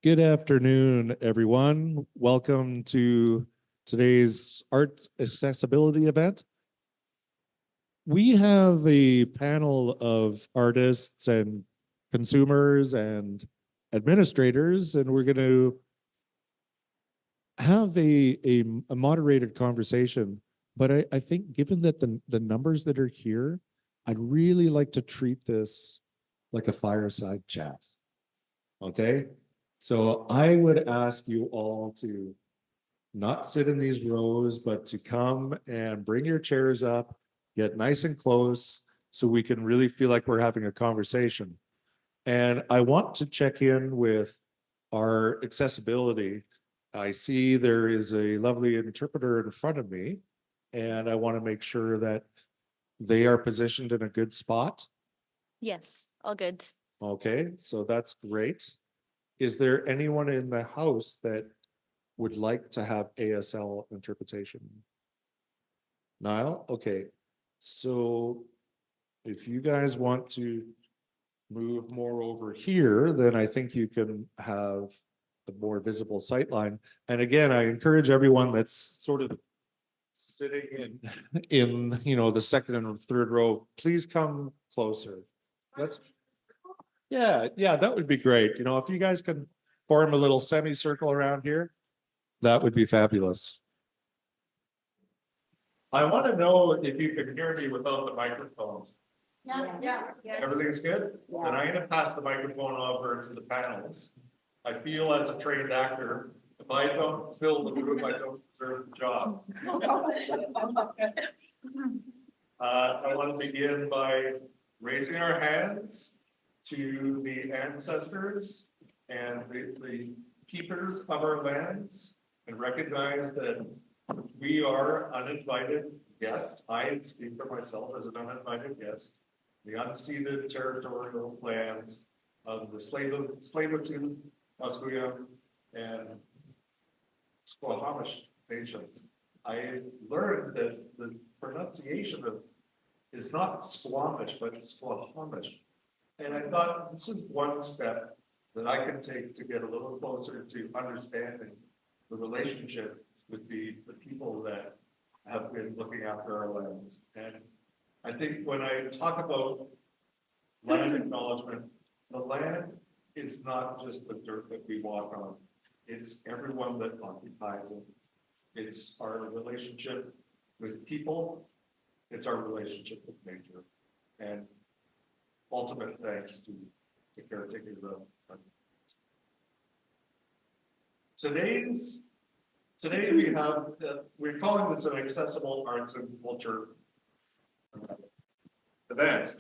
Good afternoon, everyone. Welcome to today's art accessibility event. We have a panel of artists and consumers and administrators, and we're going to have a moderated conversation. But I think given that the numbers that are here, I'd really like to treat this like a fireside chat. Okay? So I would ask you all to not sit in these rows, but to come and bring your chairs up, get nice and close so we can really feel like we're having a conversation. And I want to check in with our accessibility. I see there is a lovely interpreter in front of me, and I want to make sure that they are positioned in a good spot. Yes, all good. Okay, so that's great. Is there anyone in the house that would like to have ASL interpretation? Niall? Okay. So if you guys want to move more over here, then I think you can have a more visible sight line. And again, I encourage everyone that's sort of sitting in the second and third row, please come closer. Yeah, that would be great. If you guys can form a little semicircle around here, that would be fabulous. I want to know if you can hear me without the microphones. Yeah. Everything's good? Yeah. Then I'm going to pass the microphone over to the panelists. I feel as a trained actor, if I don't fill the room, I don't deserve the job. I want to begin by raising our hands to the ancestors and the keepers of our lands, and recognize that we are uninvited guests. I speak for myself as an uninvited guest. The unceded territorial lands of the Tsleil-Waututh, Colloquium, and Squamish nations. I learned that the pronunciation of is not Squamish, but Squamish. And I thought this is one step that I can take to get a little closer to understanding the relationship with the people that have been looking after our lands. And I think when I talk about land acknowledgement, the land is not just the dirt that we walk on. It's everyone that occupies it. It's our relationship with people. It's our relationship with nature. And ultimate thanks to the caretakers of Today we have, we're calling this an accessible arts and culture event.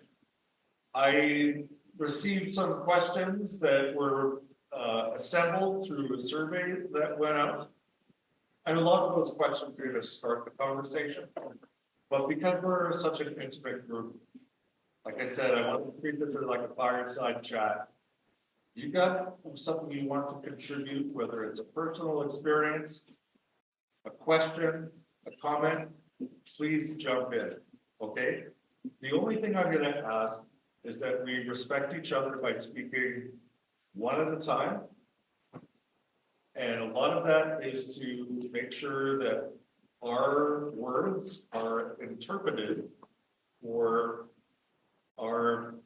I received some questions that were assembled through a survey that went out. And a lot of those questions are going to start the conversation. But because we're such an intimate group, like I said, I want to treat this as like a fireside chat. You got something you want to contribute, whether it's a personal experience, a question, a comment, please jump in, okay? The only thing I'm going to ask is that we respect each other by speaking one at a time. And a lot of that is to make sure that our words are interpreted for our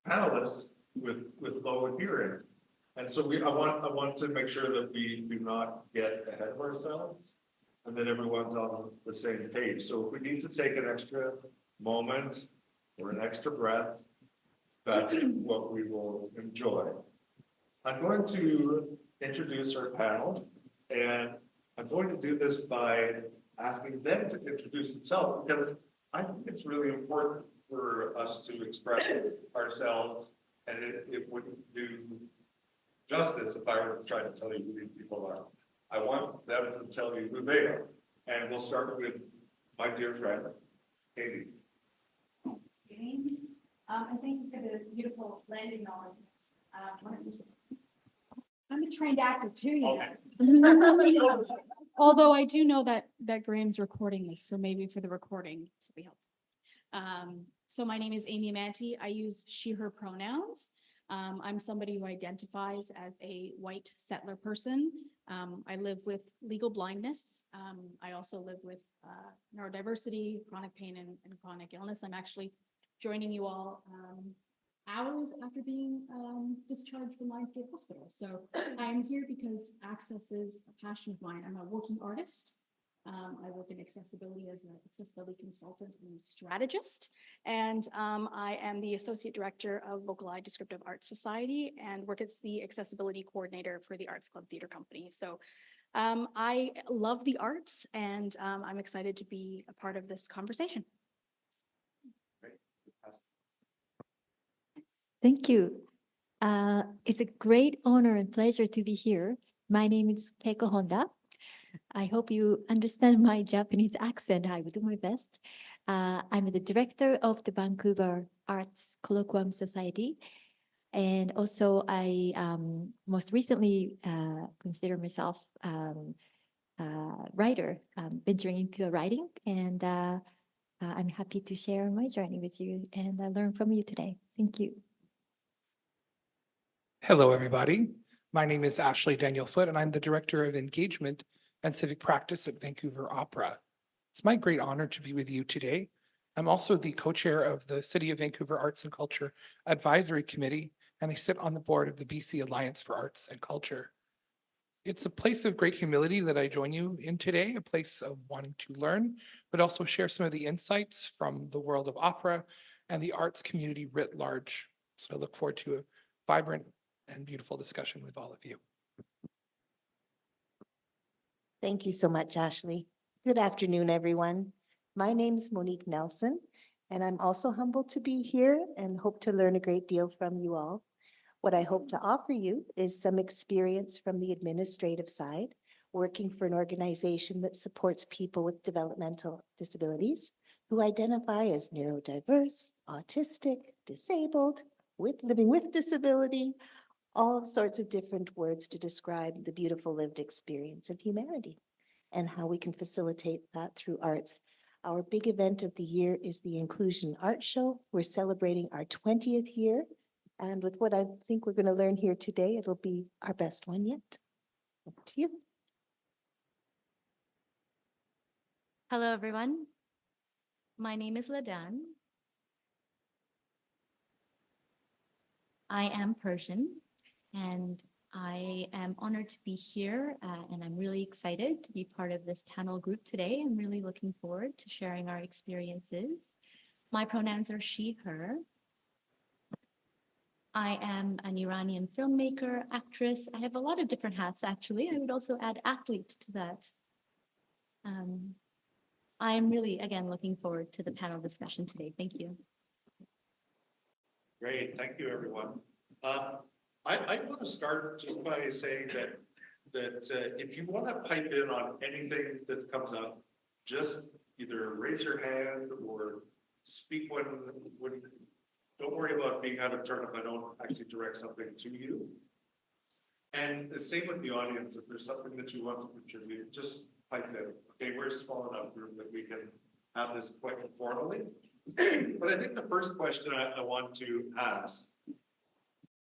panelists with low hearing. And so I want to make sure that we do not get ahead of ourselves and that everyone's on the same page. So if we need to take an extra moment or an extra breath, that's what we will enjoy. I'm going to introduce our panel, and I'm going to do this by asking them to introduce themselves, because I think it's really important for us to express ourselves, and it wouldn't do justice if I were to try to tell you who these people are. I want them to tell you who they are. And we'll start with my dear friend, Katie. James, I thank you for the beautiful land acknowledgement. I'm a trained actor too, you know. Although I do know that Graham's recording this, so maybe for the recording, this will be helpful. So my name is Amy Manti. I use she, her pronouns. I'm somebody who identifies as a white settler person. I live with legal blindness. I also live with neurodiversity, chronic pain, and chronic illness. I'm actually joining you all hours after being discharged from Lionsgate Hospital. So I am here because access is a passion of mine. I'm a working artist. I work in accessibility as an accessibility consultant and strategist. And I am the associate director of Vocali Descriptive Arts Society and work as the accessibility coordinator for the Arts Club Theater Company. So I love the arts and I'm excited to be a part of this conversation. Thank you. It's a great honor and pleasure to be here. My name is Keiko Honda. I hope you understand my Japanese accent. I will do my best. I'm the director of the Vancouver Arts Colloquium Society. And also I most recently consider myself writer, venturing into writing. And I'm happy to share my journey with you and learn from you today. Thank you. Hello, everybody. My name is Ashley Daniel Foote, and I'm the Director of Engagement and Civic Practice at Vancouver Opera. It's my great honor to be with you today. I'm also the co-chair of the City of Vancouver Arts and Culture Advisory Committee, and I sit on the board of the BC Alliance for Arts and Culture. It's a place of great humility that I join you in today, a place of wanting to learn, but also share some of the insights from the world of opera and the arts community writ large. So I look forward to a vibrant and beautiful discussion with all of you. Thank you so much, Ashley. Good afternoon, everyone. My name is Monique Nelson, and I'm also humbled to be here and hope to learn a great deal from you all. What I hope to offer you is some experience from the administrative side, working for an organization that supports people with developmental disabilities who identify as neurodiverse, autistic, disabled, living with disability, all sorts of different words to describe the beautiful lived experience of humanity and how we can facilitate that through arts. Our big event of the year is the Inclusion Art Show. We're celebrating our 20th year. And with what I think we're going to learn here today, it'll be our best one yet. Over to you. Hello, everyone. My name is Ladan. I am Persian, and I am honored to be here, and I'm really excited to be part of this panel group today. I'm really looking forward to sharing our experiences. My pronouns are she, her. I am an Iranian filmmaker, actress. I have a lot of different hats, actually. I would also add athlete to that. I'm really, again, looking forward to the panel discussion today. Thank you. Great, thank you, everyone. I want to start just by saying that if you want to pipe in on anything that comes up, just either raise your hand or speak when don't worry about being out of turn if I don't actually direct something to you. And the same with the audience, if there's something that you want to contribute, just pipe in. Okay, we're a small enough group that we can have this quite formally. But I think the first question I want to ask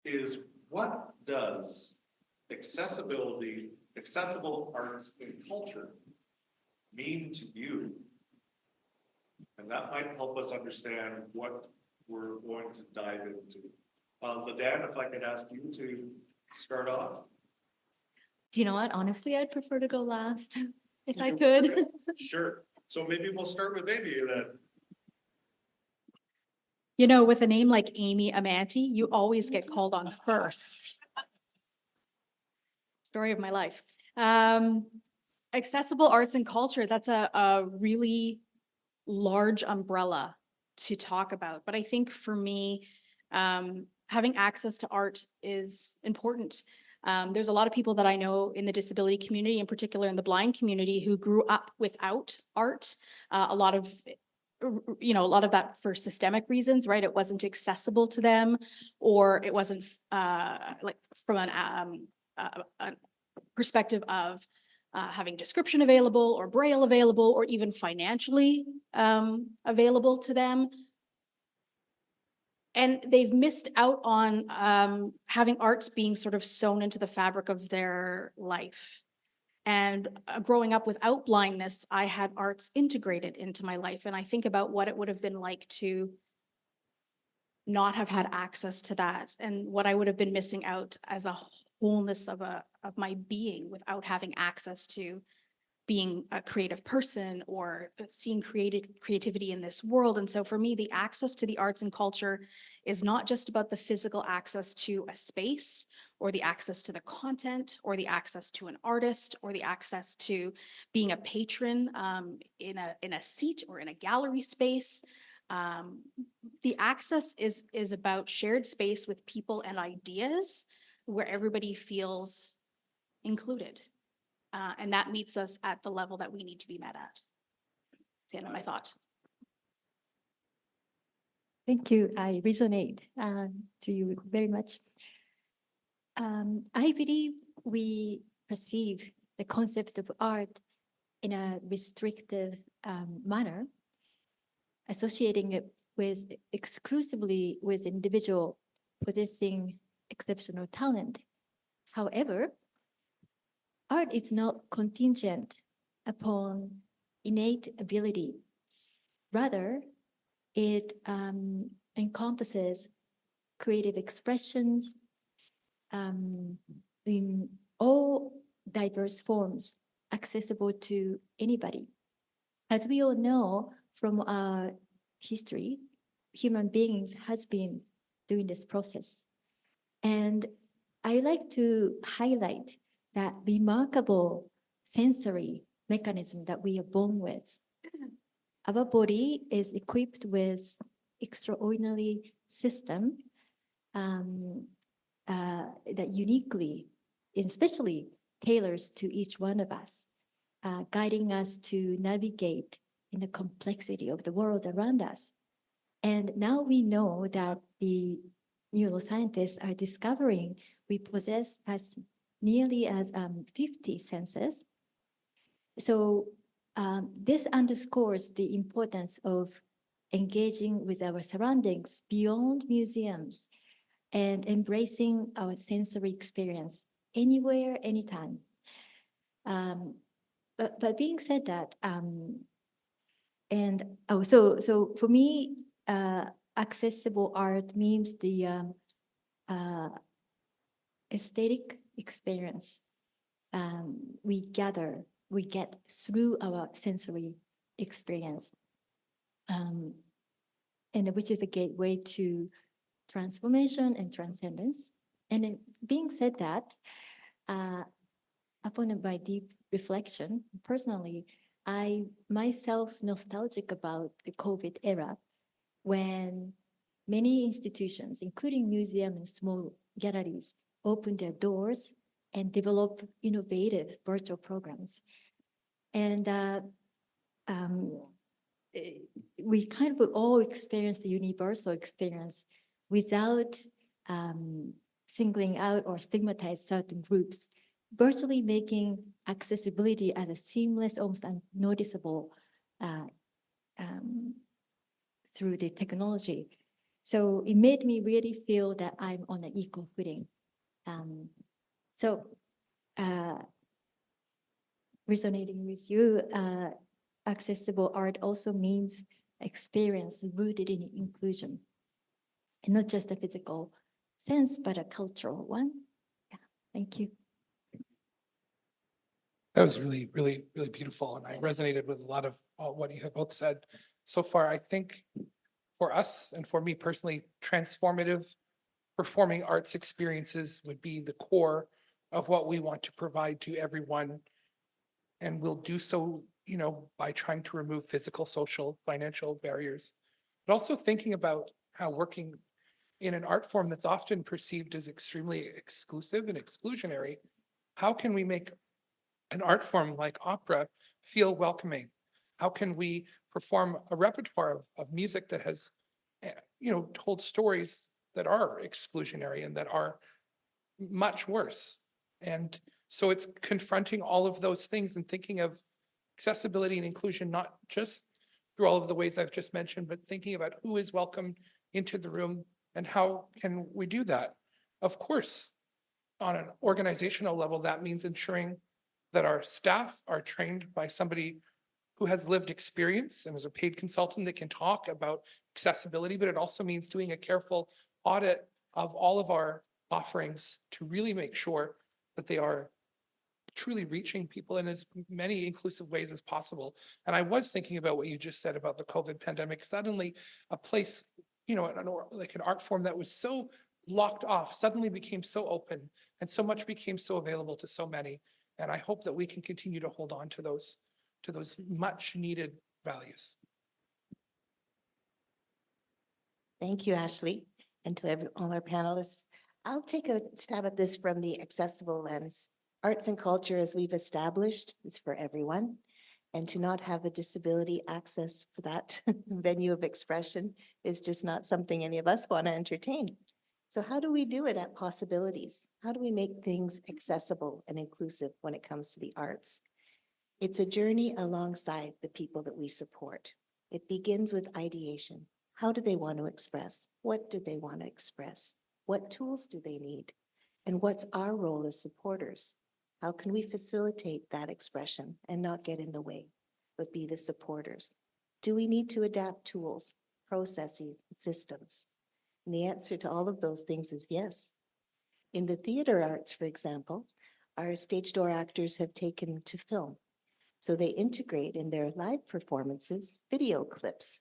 is, what does accessible arts and culture mean to you? And that might help us understand what we're going to dive into. Ladan, if I could ask you to start off. Do you know what? Honestly, I'd prefer to go last if I could. Sure. So maybe we'll start with Amy then. You know, with a name like Amy Amanti, you always get called on first. Story of my life. Accessible arts and culture, that's a really large umbrella to talk about. But I think for me, having access to art is important. There's a lot of people that I know in the disability community, in particular in the blind community, who grew up without art. A lot of that for systemic reasons, right? It wasn't accessible to them, or it wasn't like from a perspective of having description available or Braille available, or even financially available to them. And they've missed out on having arts being sort of sewn into the fabric of their life. And growing up without blindness, I had arts integrated into my life. And I think about what it would have been like to not have had access to that, and what I would have been missing out as a wholeness of my being without having access to being a creative person or seeing creativity in this world. And so for me, the access to the arts and culture is not just about the physical access to a space or the access to the content or the access to an artist or the access to being a patron in a seat or in a gallery space. The access is about shared space with people and ideas where everybody feels included. And that meets us at the level that we need to be met at. That's the end of my thought. Thank you. I resonate to you very much. I believe we perceive the concept of art in a restrictive manner, associating it with exclusively with individual possessing exceptional talent. However, art is not contingent upon innate ability. Rather, it encompasses creative expressions in all diverse forms, accessible to anybody. As we all know from our history, human beings has been doing this process. And I like to highlight that remarkable sensory mechanism that we are born with. Our body is equipped with extraordinary system that uniquely, and especially tailors to each one of us, guiding us to navigate in the complexity of the world around us. And now we know that the neuroscientists are discovering we possess as nearly as 50 senses. So this underscores the importance of engaging with our surroundings beyond museums and embracing our sensory experience anywhere, anytime. But being said that, so for me, accessible art means the aesthetic experience we get through our sensory experience, and which is a gateway to transformation and transcendence. And it being said that, upon my deep reflection, personally, I myself nostalgic about the COVID era when many institutions, including museums and small galleries, opened their doors and developed innovative virtual programs. And we kind of all experienced the universal experience without singling out or stigmatize certain groups, virtually making accessibility as a seamless, almost unnoticeable through the technology. So it made me really feel that I'm on an equal footing. Resonating with you, accessible art also means experience rooted in inclusion, and not just a physical sense, but a cultural one. Yeah, thank you. That was really, really, really beautiful. And I resonated with a lot of what you have both said so far. I think for us and for me personally, transformative performing arts experiences would be the core of what we want to provide to everyone. And we'll do so, by trying to remove physical, social, financial barriers, but also thinking about how working in an art form that's often perceived as extremely exclusive and exclusionary, how can we make an art form like opera feel welcoming? How can we perform a repertoire of music that has, told stories that are exclusionary and that are much worse? And so it's confronting all of those things and thinking of accessibility and inclusion, not just through all of the ways I've just mentioned, but thinking about who is welcome into the room And how can we do that? Of course, on an organizational level, that means ensuring that our staff are trained by somebody who has lived experience and is a paid consultant that can talk about accessibility, but it also means doing a careful audit of all of our offerings to really make sure that they are truly reaching people in as many inclusive ways as possible. And I was thinking about what you just said about the COVID pandemic. Suddenly, a place, like an art form that was so locked off suddenly became so open, and so much became so available to so many. And I hope that we can continue to hold on to those much needed values. Thank you, Ashley, and to all our panelists. I'll take a stab at this from the accessible lens. Arts and culture, as we've established, is for everyone. And to not have a disability access for that venue of expression is just not something any of us want to entertain. So how do we do it at posAbilities? How do we make things accessible and inclusive when it comes to the arts? It's a journey alongside the people that we support. It begins with ideation. How do they want to express? What do they want to express? What tools do they need? And what's our role as supporters? How can we facilitate that expression and not get in the way, but be the supporters? Do we need to adapt tools, processes, systems? And the answer to all of those things is yes. In the theater arts, for example, our stage door actors have taken to film. So they integrate in their live performances video clips,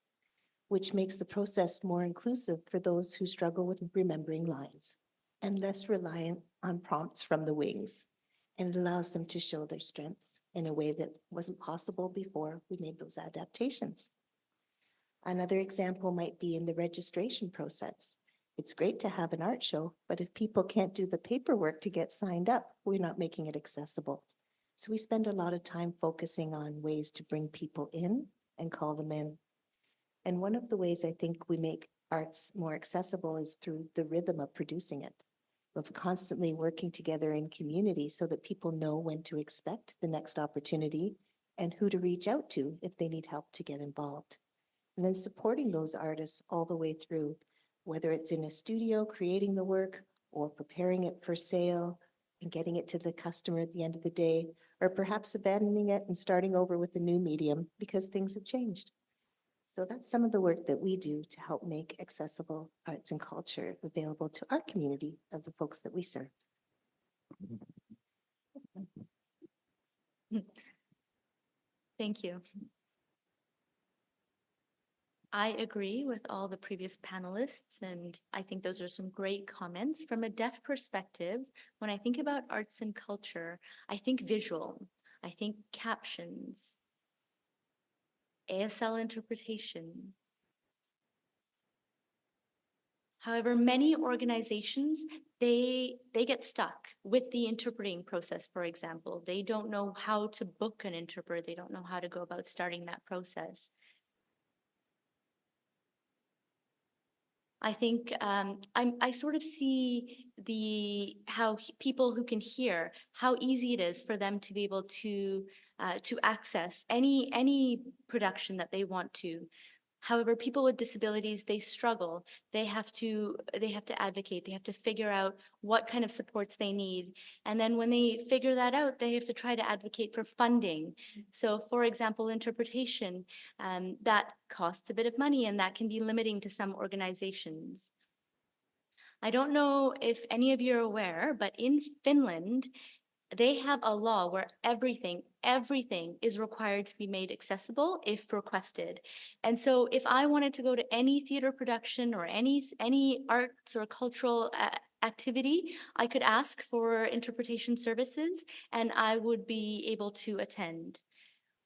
which makes the process more inclusive for those who struggle with remembering lines and less reliant on prompts from the wings. And it allows them to show their strengths in a way that wasn't possible before we made those adaptations. Another example might be in the registration process. It's great to have an art show, but if people can't do the paperwork to get signed up, we're not making it accessible. So we spend a lot of time focusing on ways to bring people in and call them in. And one of the ways I think we make arts more accessible is through the rhythm of producing it, of constantly working together in community so that people know when to expect the next opportunity and who to reach out to if they need help to get involved. And then supporting those artists all the way through, whether it's in a studio creating the work or preparing it for sale and getting it to the customer at the end of the day, or perhaps abandoning it and starting over with a new medium because things have changed. So that's some of the work that we do to help make accessible arts and culture available to our community of the folks that we serve. Thank you. I agree with all the previous panelists, and I think those are some great comments. From a deaf perspective, when I think about arts and culture, I think visual, I think captions, ASL interpretation. However, many organizations, they get stuck with the interpreting process, for example. They don't know how to book an interpreter. They don't know how to go about starting that process. I think I sort of see how people who can hear, how easy it is for them to be able to access any production that they want to. However, people with disabilities, they struggle. They have to advocate. They have to figure out what kind of supports they need. And then when they figure that out, they have to try to advocate for funding. So for example, interpretation, that costs a bit of money and that can be limiting to some organizations. I don't know if any of you are aware, but in Finland, they have a law where everything is required to be made accessible if requested. And so if I wanted to go to any theater production or any arts or cultural activity, I could ask for interpretation services and I would be able to attend.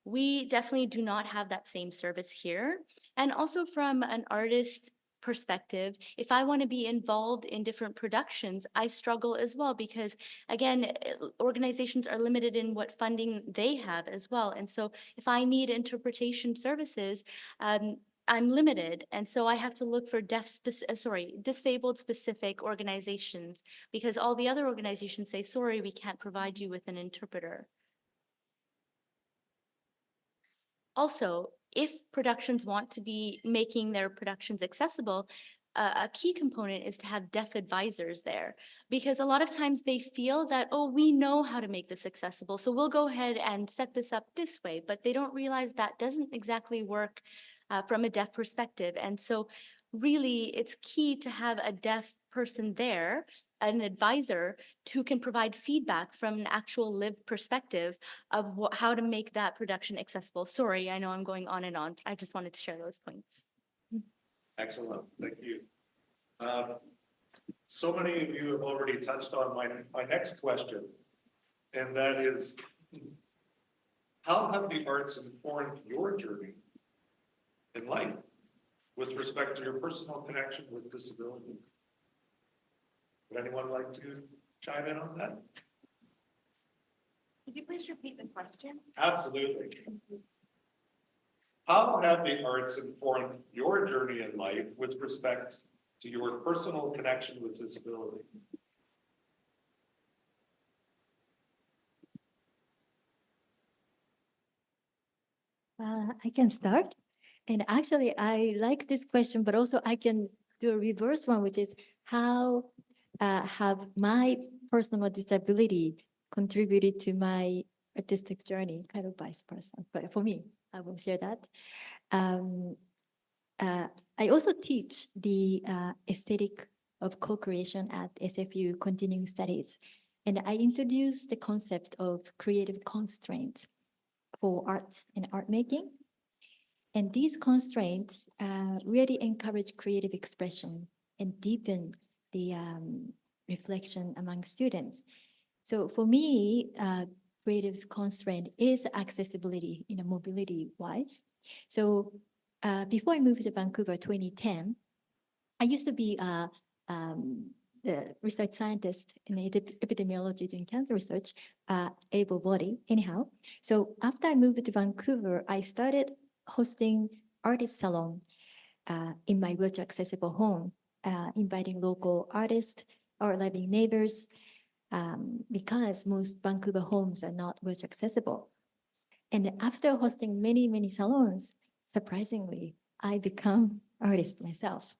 We definitely do not have that same service here. And also from an artist perspective, if I want to be involved in different productions, I struggle as well because, again, organizations are limited in what funding they have as well. And so if I need interpretation services, I'm limited. And so I have to look for disabled specific organizations because all the other organizations say, sorry, we can't provide you with an interpreter. Also, if productions want to be making their productions accessible, a key component is to have deaf advisors there, because a lot of times they feel that, oh, we know how to make this accessible, so we'll go ahead and set this up this way, but they don't realize that doesn't exactly work from a deaf perspective. And so really, it's key to have a deaf person there, an advisor who can provide feedback from an actual lived perspective of how to make that production accessible. Sorry, I know I'm going on and on. I just wanted to share those points. Excellent, thank you. So many of you have already touched on my next question, and that is, how have the arts informed your journey in life with respect to your personal connection with disability? Would anyone like to chime in on that? Could you please repeat the question? Absolutely. How have the arts informed your journey in life with respect to your personal connection with disability? I can start. And actually, I like this question, but also I can do a reverse one, which is how have my personal disability contributed to my artistic journey, kind of vice versa. But for me, I will share that. Um, I also teach the aesthetic of co-creation at SFU Continuing Studies. And I introduce the concept of creative constraints for art and art making. And these constraints really encourage creative expression and deepen the reflection among students. So for me, creative constraint is accessibility in a mobility wise. So before I moved to Vancouver 2010, I used to be a research scientist in epidemiology doing cancer research, able body anyhow. So after I moved to Vancouver, I started hosting artist salon in my wheelchair accessible home, inviting local artists or living neighbors, because most Vancouver homes are not wheelchair accessible. And after hosting many, many salons, surprisingly, I become artist myself,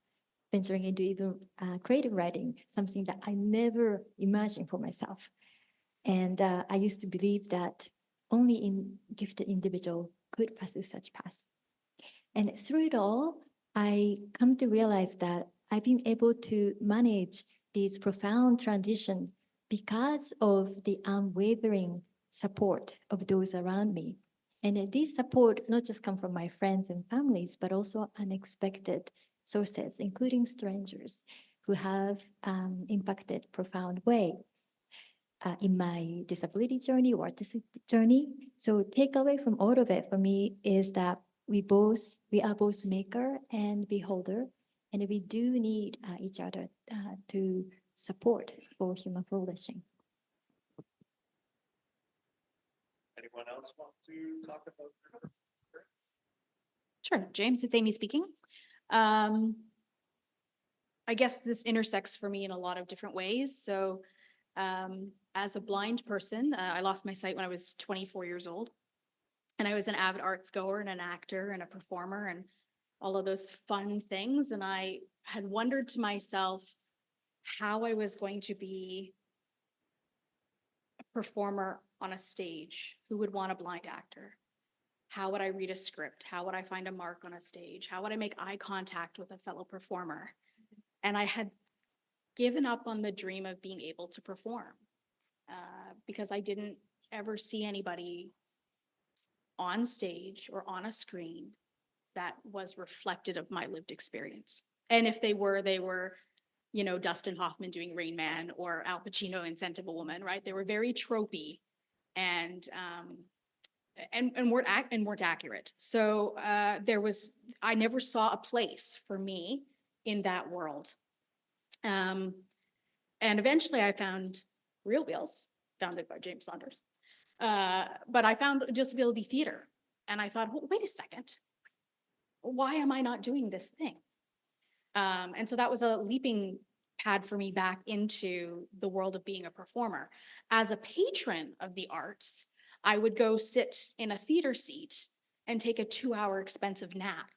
venturing into even creative writing, something that I never imagined for myself. And I used to believe that only gifted individual could pursue such paths. And through it all, I come to realize that I've been able to manage this profound transition because of the unwavering support of those around me. And this support not just come from my friends and families, but also unexpected sources, including strangers who have impacted profound way in my disability journey or artistic journey. So takeaway from all of it for me is that we are both maker and beholder, and we do need each other to support for human flourishing. Anyone else want to talk about their experience? Sure, James, it's Amy speaking. I guess this intersects for me in a lot of different ways. So as a blind person, I lost my sight when I was 24 years old. And I was an avid arts goer and an actor and a performer and all of those fun things. And I had wondered to myself how I was going to be a performer on a stage. Who would want a blind actor? How would I read a script? How would I find a mark on a stage? How would I make eye contact with a fellow performer? And I had given up on the dream of being able to perform because I didn't ever see anybody on stage or on a screen that was reflected of my lived experience. And if they were, you know, Dustin Hoffman doing Rain Man or Al Pacino in Scent of a Woman, right? They were very tropey and weren't accurate. So I never saw a place for me in that world. And eventually I found Realwheels, founded by James Saunders. But I found disability theater and I thought, well, wait a second, why am I not doing this thing? And so that was a leaping pad for me back into the world of being a performer. As a patron of the arts, I would go sit in a theater seat and take a 2-hour expensive nap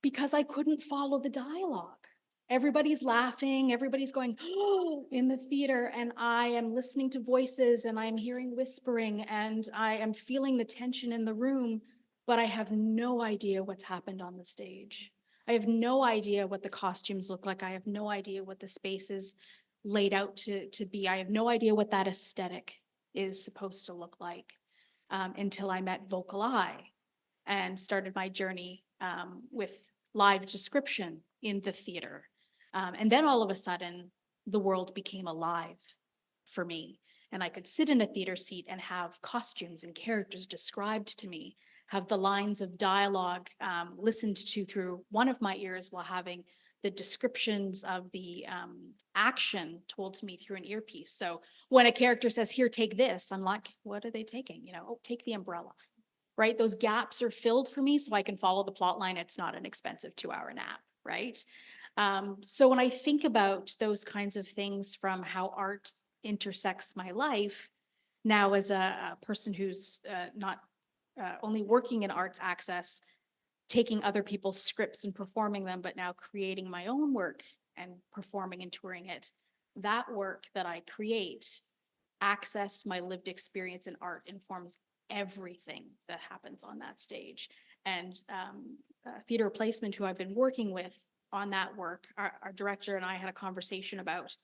because I couldn't follow the dialogue. everybody's laughing, everybody's going, oh, in the theater, and I am listening to voices and I'm hearing whispering and I am feeling the tension in the room, but I have no idea what's happened on the stage. I have no idea what the costumes look like. I have no idea what the space is laid out to be. I have no idea what that aesthetic is supposed to look like until I met Vocal Eye and started my journey with live description in the theater. And then all of a sudden, the world became alive for me. And I could sit in a theater seat and have costumes and characters described to me, have the lines of dialogue listened to through one of my ears while having the descriptions of the action told to me through an earpiece. So when a character says, here, take this, I'm like, what are they taking? You know, oh, take the umbrella, right? Those gaps are filled for me so I can follow the plot line. It's not an expensive 2-hour nap, right? So when I think about those kinds of things from how art intersects my life, now as a person who's not only working in arts access, taking other people's scripts and performing them, but now creating my own work and performing and touring it, that work that I create, access my lived experience in art informs everything that happens on that stage. And theater replacement, who I've been working with on that work, our director and I had a conversation about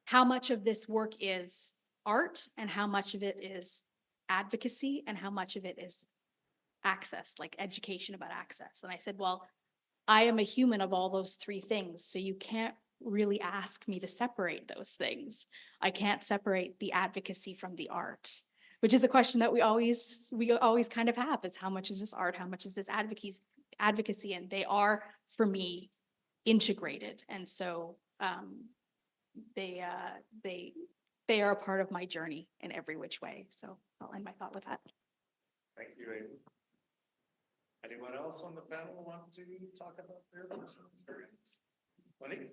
how much of this work is art and how much of it is advocacy and how much of it is access, like education about access. And I said, well, I am a human of all those three things. So you can't really ask me to separate those things. I can't separate the advocacy from the art, which is a question that we always kind of have, is how much is this art? How much is this advocacy? And they are, for me, integrated. And so they are a part of my journey in every which way. So I'll end my thought with that. Thank you, Amy. Anyone else on the panel want to talk about their personal experience? Monique?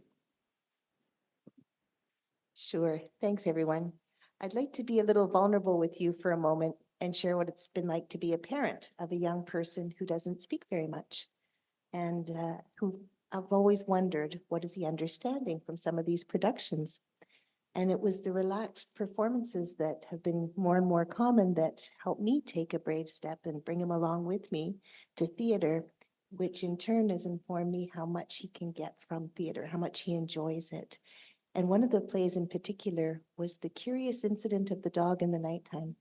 Sure. Thanks, everyone. I'd like to be a little vulnerable with you for a moment and share what it's been like to be a parent of a young person who doesn't speak very much and who I've always wondered, what is he understanding from some of these productions? And it was the relaxed performances that have been more and more common that helped me take a brave step and bring him along with me to theater, which in turn has informed me how much he can get from theater, how much he enjoys it. And one of the plays in particular was The Curious Incident of the Dog in the Nighttime.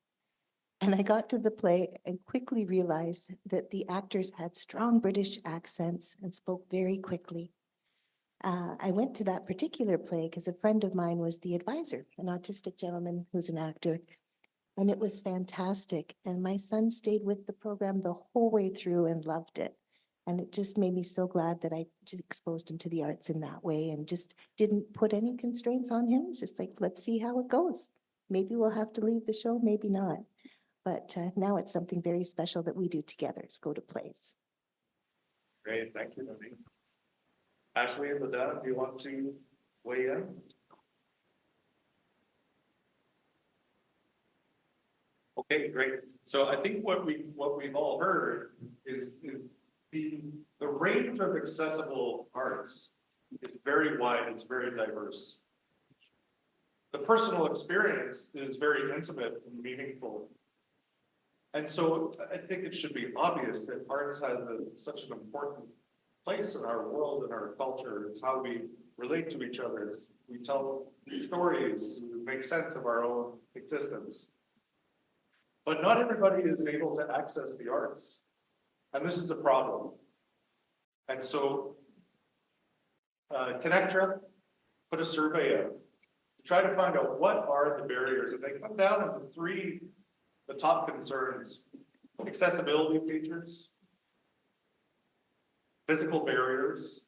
And I got to the play and quickly realized that the actors had strong British accents and spoke very quickly. I went to that particular play because a friend of mine was the advisor, an autistic gentleman who's an actor, and it was fantastic. And my son stayed with the program the whole way through and loved it. And it just made me so glad that I just exposed him to the arts in that way and just didn't put any constraints on him. It's just like, let's see how it goes. Maybe we'll have to leave the show, maybe not. But now it's something very special that we do together, is go to plays. Great, thank you, Monique. Ashley and Ladonna, do you want to weigh in? Okay, great. So I think what we've all heard is the range of accessible arts is very wide, it's very diverse. The personal experience is very intimate and meaningful. And so I think it should be obvious that arts has such an important place in our world and our culture. It's how we relate to each other. We tell stories, we make sense of our own existence. But not everybody is able to access the arts. And this is a problem. And so ConnecTra put a survey out to try to find out what are the barriers. And they come down into three, the top concerns: accessibility features, physical barriers,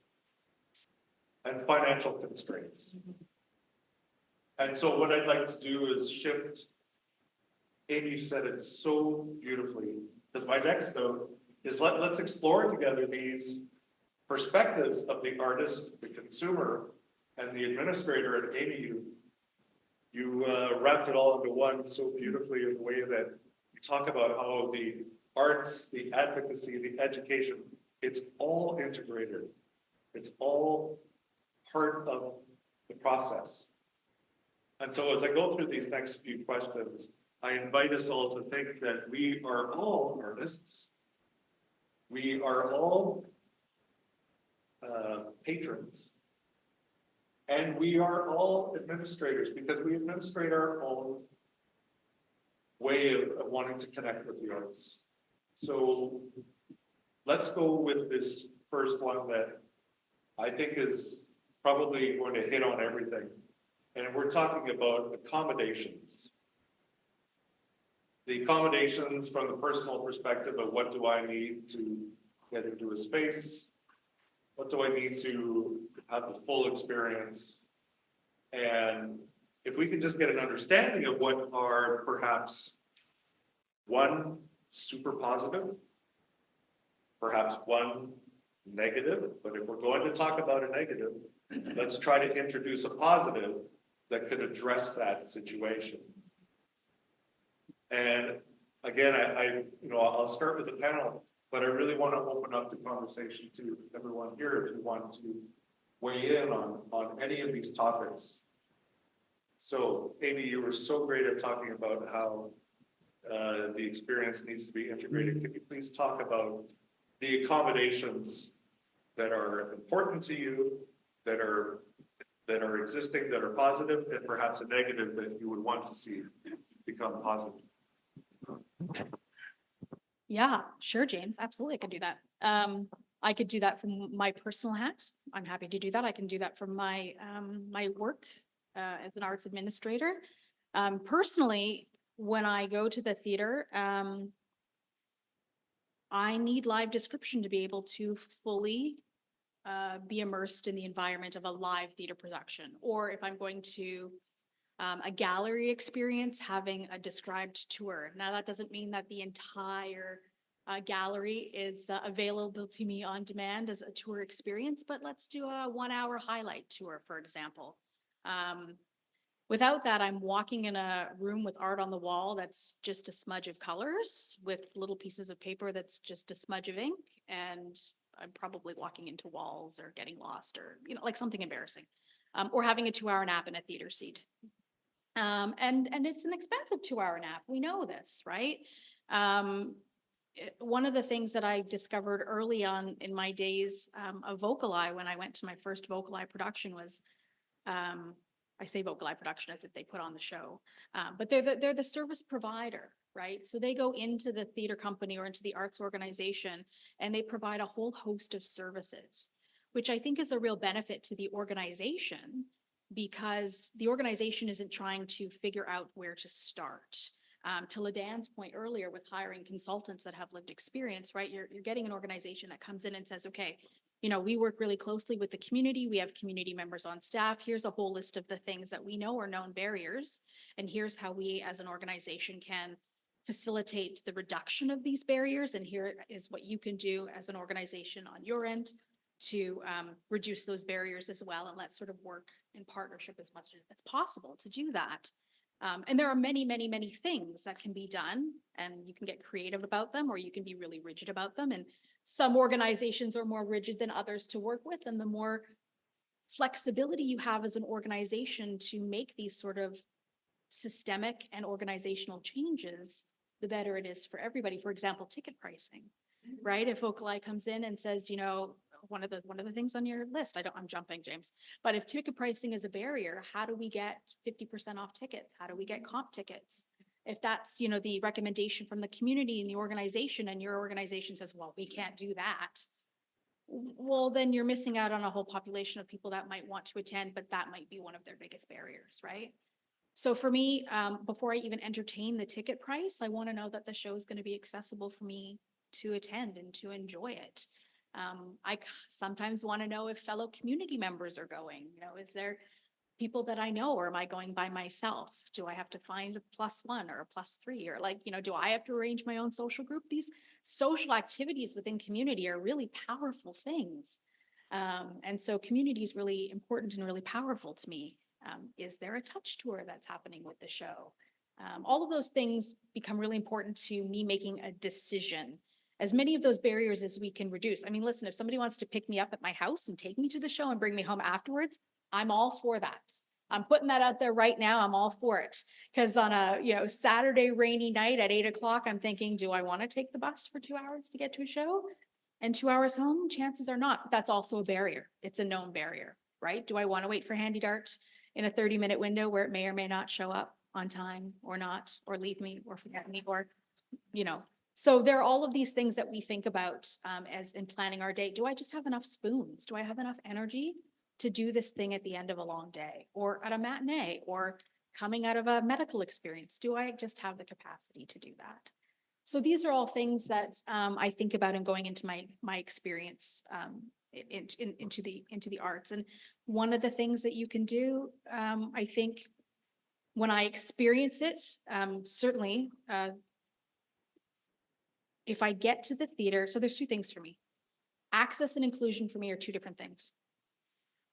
and financial constraints. And so what I'd like to do is shift. Amy said it so beautifully, because my next note is let's explore together these perspectives of the artist, the consumer, and the administrator. And Amy, you wrapped it all into one so beautifully in the way that you talk about how the arts, the advocacy, the education, it's all integrated. It's all part of the process. And so as I go through these next few questions, I invite us all to think that we are all artists. We are all patrons. And we are all administrators because we administrate our own way of wanting to connect with the arts. So let's go with this first one that I think is probably going to hit on everything. And we're talking about accommodations. The accommodations from the personal perspective of what do I need to get into a space? What do I need to have the full experience? And if we can just get an understanding of what are perhaps one super positive, perhaps one negative, but if we're going to talk about a negative, let's try to introduce a positive that could address that situation. And again, I'll start with the panel, but I really want to open up the conversation to everyone here if you want to weigh in on any of these topics. So Amy, you were so great at talking about how the experience needs to be integrated. Can you please talk about the accommodations that are important to you, that are existing, that are positive, and perhaps a negative that you would want to see become positive? Yeah, sure, James. Absolutely, I could do that. I could do that from my personal hat. I'm happy to do that. I can do that from my my work as an arts administrator. Personally, when I go to the theater, I need live description to be able to fully be immersed in the environment of a live theater production. Or if I'm going to a gallery experience, having a described tour. Now, that doesn't mean that the entire gallery is available to me on demand as a tour experience, but let's do a 1 hour highlight tour, for example. Without that, I'm walking in a room with art on the wall that's just a smudge of colors with little pieces of paper that's just a smudge of ink, and I'm probably walking into walls or getting lost or, like something embarrassing. Or having a 2 hour nap in a theater seat. And it's an expensive 2 hour nap. We know this, right? One of the things that I discovered early on in my days of Vocali, when I went to my first Vocali production, was I say Vocali production as if they put on the show, but they're the service provider, right? So they go into the theater company or into the arts organization and they provide a whole host of services, which I think is a real benefit to the organization, because the organization isn't trying to figure out where to start. To LaDan's point earlier with hiring consultants that have lived experience, right? You're getting an organization that comes in and says, okay, we work really closely with the community. We have community members on staff. Here's a whole list of the things that we know are known barriers. And here's how we as an organization can facilitate the reduction of these barriers. And here is what you can do as an organization on your end to reduce those barriers as well. And let's sort of work in partnership as much as possible to do that. And there are many, many, many things that can be done, and you can get creative about them, or you can be really rigid about them. And some organizations are more rigid than others to work with, and the more flexibility you have as an organization to make these sort of systemic and organizational changes, the better it is for everybody. For example, ticket pricing, right? If Vocali comes in and says, one of the things on your list, I'm jumping, James, but if ticket pricing is a barrier, how do we get 50% off tickets? How do we get comp tickets? If that's, the recommendation from the community and the organization, and your organization says, well, we can't do that, well, then you're missing out on a whole population of people that might want to attend, but that might be one of their biggest barriers, right? So for me, before I even entertain the ticket price, I want to know that the show is going to be accessible for me to attend and to enjoy it. I sometimes want to know if fellow community members are going. Is there people that I know, or am I going by myself? Do I have to find a +1 or a +3, or do I have to arrange my own social group? These social activities within community are really powerful things. And so community is really important and really powerful to me. Is there a touch tour that's happening with the show? All of those things become really important to me making a decision. as many of those barriers as we can reduce. I mean, listen, if somebody wants to pick me up at my house and take me to the show and bring me home afterwards, I'm all for that. I'm putting that out there right now. I'm all for it. Because on a, Saturday rainy night at 8 o'clock, I'm thinking, do I want to take the bus for 2 hours to get to a show and 2 hours home? Chances are not. That's also a barrier. It's a known barrier, right? Do I want to wait for Handy Dart in a 30-minute window where it may or may not show up on time or not, or leave me or forget me, or, So there are all of these things that we think about as in planning our day. Do I just have enough spoons? Do I have enough energy to do this thing at the end of a long day or at a matinee or coming out of a medical experience? Do I just have the capacity to do that? So these are all things that I think about in going into my experience into the arts. And one of the things that you can do, I think, when I experience it, certainly, if I get to the theater, so there's two things for me. Access and inclusion for me are two different things.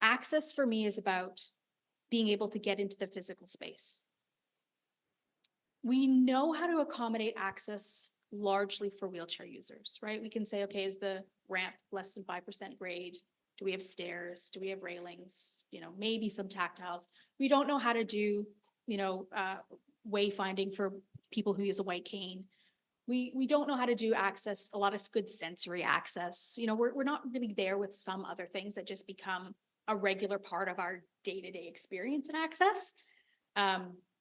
Access for me is about being able to get into the physical space. We know how to accommodate access largely for wheelchair users, right? We can say, okay, is the ramp less than 5% grade? Do we have stairs? Do we have railings? Maybe some tactiles. We don't know how to do, wayfinding for people who use a white cane. We don't know how to do access, a lot of good sensory access. We're not really there with some other things that just become a regular part of our day-to-day experience and access.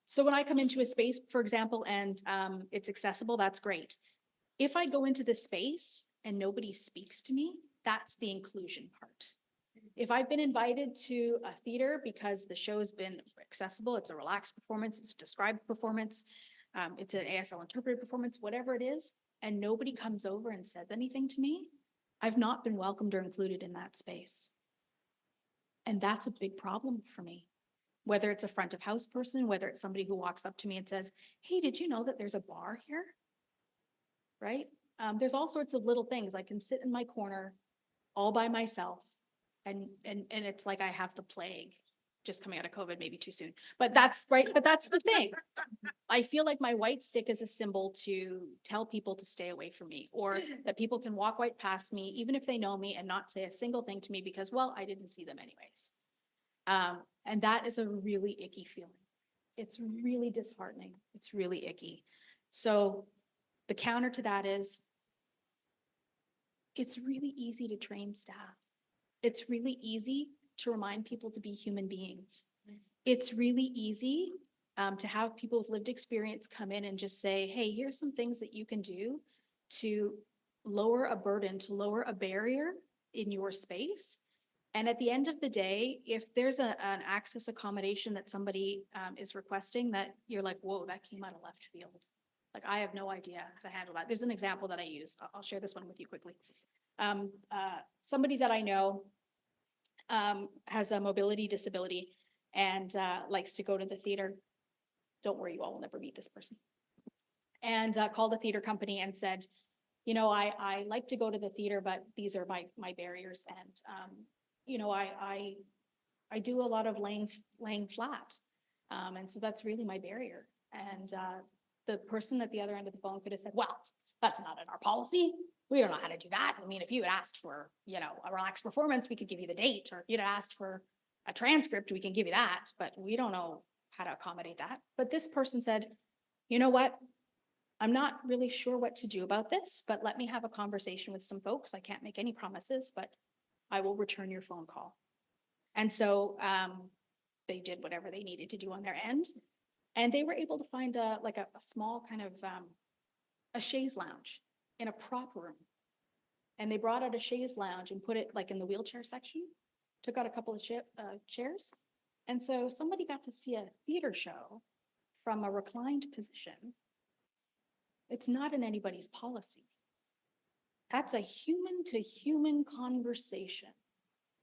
So when I come into a space, for example, and it's accessible, that's great. If I go into the space and nobody speaks to me, that's the inclusion part. If I've been invited to a theater because the show's been accessible, it's a relaxed performance, it's a described performance, it's an ASL interpreted performance, whatever it is, and nobody comes over and says anything to me, I've not been welcomed or included in that space. And that's a big problem for me. Whether it's a front of house person, whether it's somebody who walks up to me and says, hey, did you know that there's a bar here? Right? There's all sorts of little things. I can sit in my corner all by myself and it's like I have the plague. Just coming out of COVID, maybe too soon. But that's right. But that's the thing. I feel like my white stick is a symbol to tell people to stay away from me, or that people can walk right past me, even if they know me, and not say a single thing to me because, well, I didn't see them anyways. And that is a really icky feeling. It's really disheartening. It's really icky. So the counter to that is it's really easy to train staff. It's really easy to remind people to be human beings. It's really easy to have people with lived experience come in and just say, hey, here's some things that you can do to lower a burden, to lower a barrier in your space. And at the end of the day, if there's an access accommodation that somebody is requesting that you're like, whoa, that came out of left field. Like, I have no idea how to handle that. There's an example that I use. I'll share this one with you quickly. Somebody that I know has a mobility disability and likes to go to the theater. Don't worry, you all will never meet this person. And called the theater company and said, I like to go to the theater, but these are my barriers. And, I do a lot of laying flat. And so that's really my barrier. And the person at the other end of the phone could have said, well, that's not in our policy. We don't know how to do that. I mean, if you had asked for, a relaxed performance, we could give you the date, or you'd asked for a transcript, we can give you that, but we don't know how to accommodate that. But this person said, you know what? I'm not really sure what to do about this, but let me have a conversation with some folks. I can't make any promises, but I will return your phone call. And so they did whatever they needed to do on their end. And they were able to find a small kind of a chaise lounge in a prop room. And they brought out a chaise lounge and put it like in the wheelchair section, took out a couple of chairs. And so somebody got to see a theater show from a reclined position. It's not in anybody's policy. That's a human to human conversation.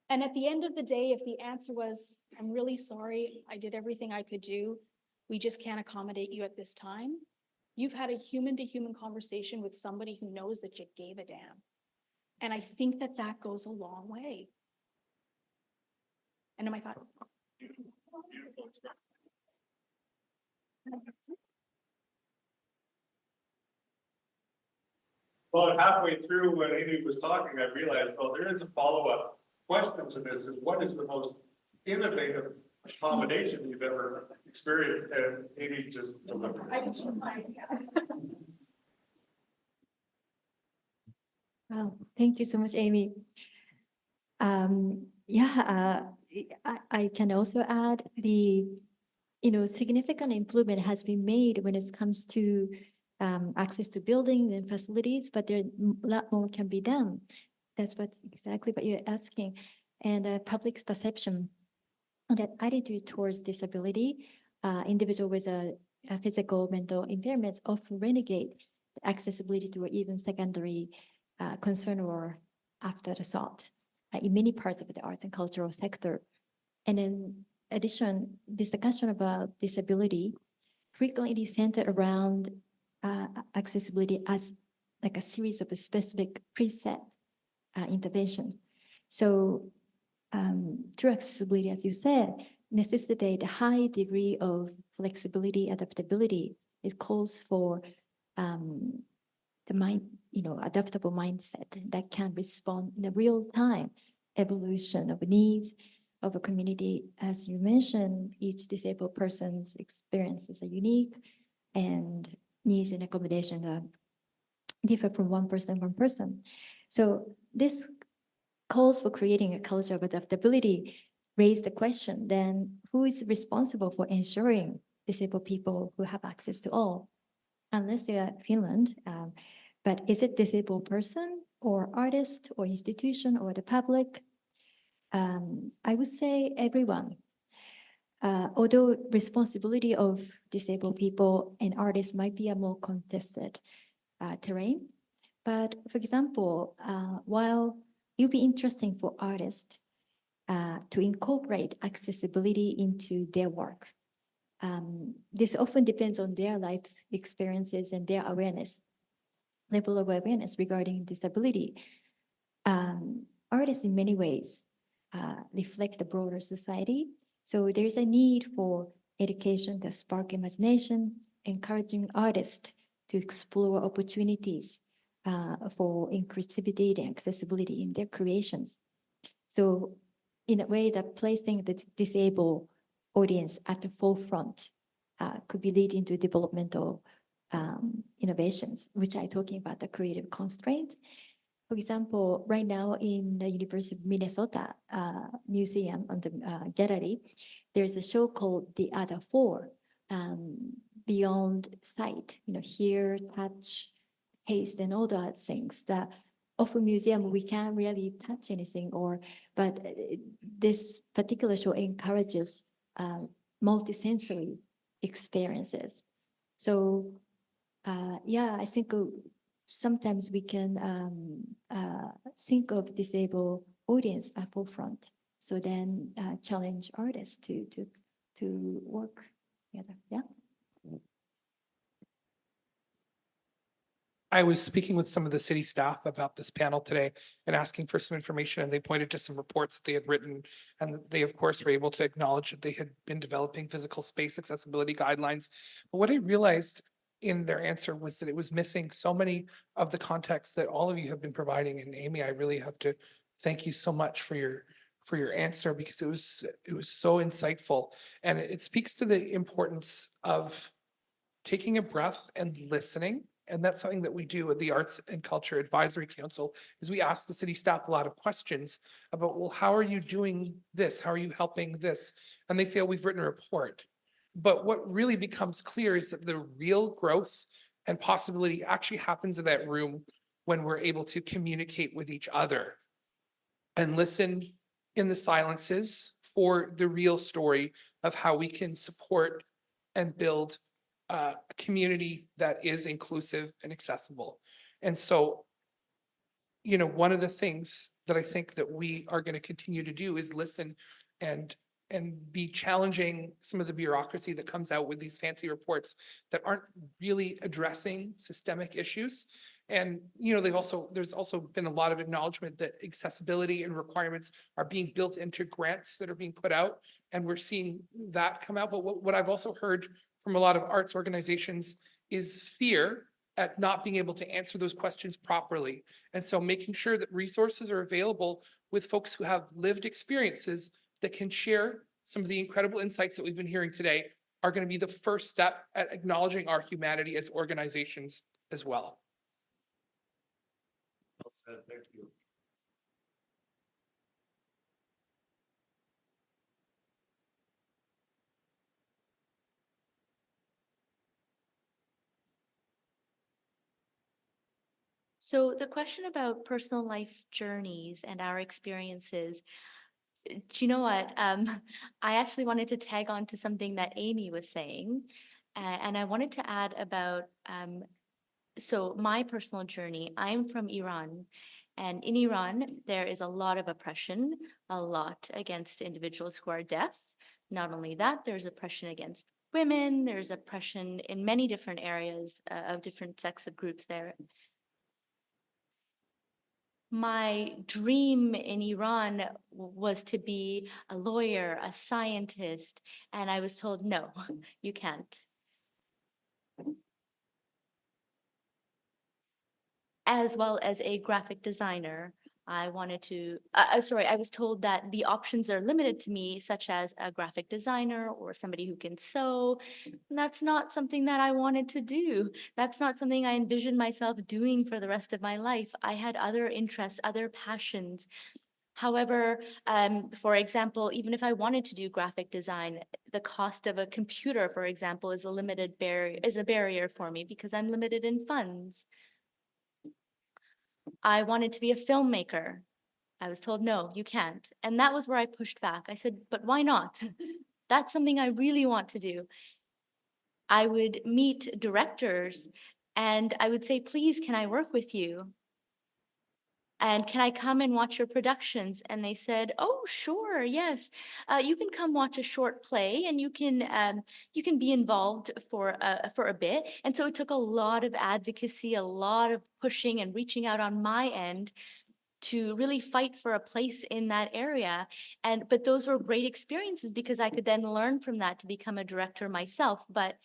And at the end of the day, if the answer was, I'm really sorry, I did everything I could do, we just can't accommodate you at this time, you've had a human to human conversation with somebody who knows that you gave a damn. And I think that that goes a long way. And my thoughts. About halfway through when Amy was talking, I realized, well, there is a follow-up question to this, is what is the most innovative accommodation you've ever experienced? And Amy just delivered. Wow, thank you so much, Amy. I can also add significant improvement has been made when it comes to access to buildings and facilities, but a lot more can be done. That's exactly what you're asking. And public's perception that attitude towards disability, individual with a physical, mental impairments often renegade the accessibility to even secondary concern or after assault in many parts of the arts and cultural sector. And in addition, this discussion about disability frequently centered around accessibility as like a series of a specific preset intervention. So true accessibility, as you said, necessitate a high degree of flexibility, adaptability. It calls for the mind, adaptable mindset that can respond in a real time evolution of needs of a community. As you mentioned, each disabled person's experiences are unique and needs and accommodation differ from one person. So this calls for creating a culture of adaptability raise the question, then who is responsible for ensuring disabled people who have access to all? Unless they are Finland, but is it disabled person or artist or institution or the public? I would say everyone. Although responsibility of disabled people and artists might be a more contested terrain, but for example, while it'll be interesting for artists to incorporate accessibility into their work, this often depends on their life experiences and their level of awareness regarding disability. Artists in many ways reflect the broader society. So there's a need for education that spark imagination, encouraging artists to explore opportunities for inclusivity and accessibility in their creations. So in a way that placing the disabled audience at the forefront could be leading to developmental innovations, which I'm talking about the creative constraint. For example, right now in the University of Minnesota Museum on the gallery, there's a show called The Other Four, Beyond Sight, hear, touch, taste, and all that things that often museum we can't really touch anything but this particular show encourages multisensory experiences. So I think sometimes we can think of disabled audience at forefront. So then challenge artists to work together. Yeah. I was speaking with some of the city staff about this panel today and asking for some information, and they pointed to some reports that they had written. And they, of course, were able to acknowledge that they had been developing physical space accessibility guidelines. But what I realized in their answer was that it was missing so many of the context that all of you have been providing. And Amy, I really have to thank you so much for your answer, because it was so insightful. And it speaks to the importance of taking a breath and listening. And that's something that we do at the Arts and Culture Advisory Council, is we ask the city staff a lot of questions about, well, how are you doing this? How are you helping this? And they say, oh, we've written a report. But what really becomes clear is that the real growth and possibility actually happens in that room when we're able to communicate with each other and listen in the silences for the real story of how we can support and build a community that is inclusive and accessible. And so, one of the things that I think that we are going to continue to do is listen and be challenging some of the bureaucracy that comes out with these fancy reports that aren't really addressing systemic issues. And, there's also been a lot of acknowledgement that accessibility and requirements are being built into grants that are being put out. And we're seeing that come out. But what I've also heard from a lot of arts organizations is fear at not being able to answer those questions properly. And so making sure that resources are available with folks who have lived experiences that can share some of the incredible insights that we've been hearing today are going to be the first step at acknowledging our humanity as organizations as well. Well said, thank you. So the question about personal life journeys and our experiences, do you know what? I actually wanted to tag on to something that Amy was saying, and I wanted to add about so my personal journey. I'm from Iran, and in Iran there is a lot of oppression, a lot against individuals who are deaf. Not only that, there's oppression against women. There's oppression in many different areas of different sects of groups there. My dream in Iran was to be a lawyer, a scientist, and I was told, no, you can't. As well as a graphic designer. I wanted to, I was told that the options are limited to me, such as a graphic designer or somebody who can sew. And that's not something that I wanted to do. That's not something I envisioned myself doing for the rest of my life. I had other interests, other passions. However, for example, even if I wanted to do graphic design, the cost of a computer, for example, is a barrier for me because I'm limited in funds. I wanted to be a filmmaker. I was told, no, you can't. And that was where I pushed back. I said, but why not? That's something I really want to do. I would meet directors and I would say, please, can I work with you? And can I come and watch your productions? And they said, oh, sure, yes. You can come watch a short play and you can be involved for a bit. And so it took a lot of advocacy, a lot of pushing and reaching out on my end to really fight for a place in that area. But those were great experiences because I could then learn from that to become a director myself. But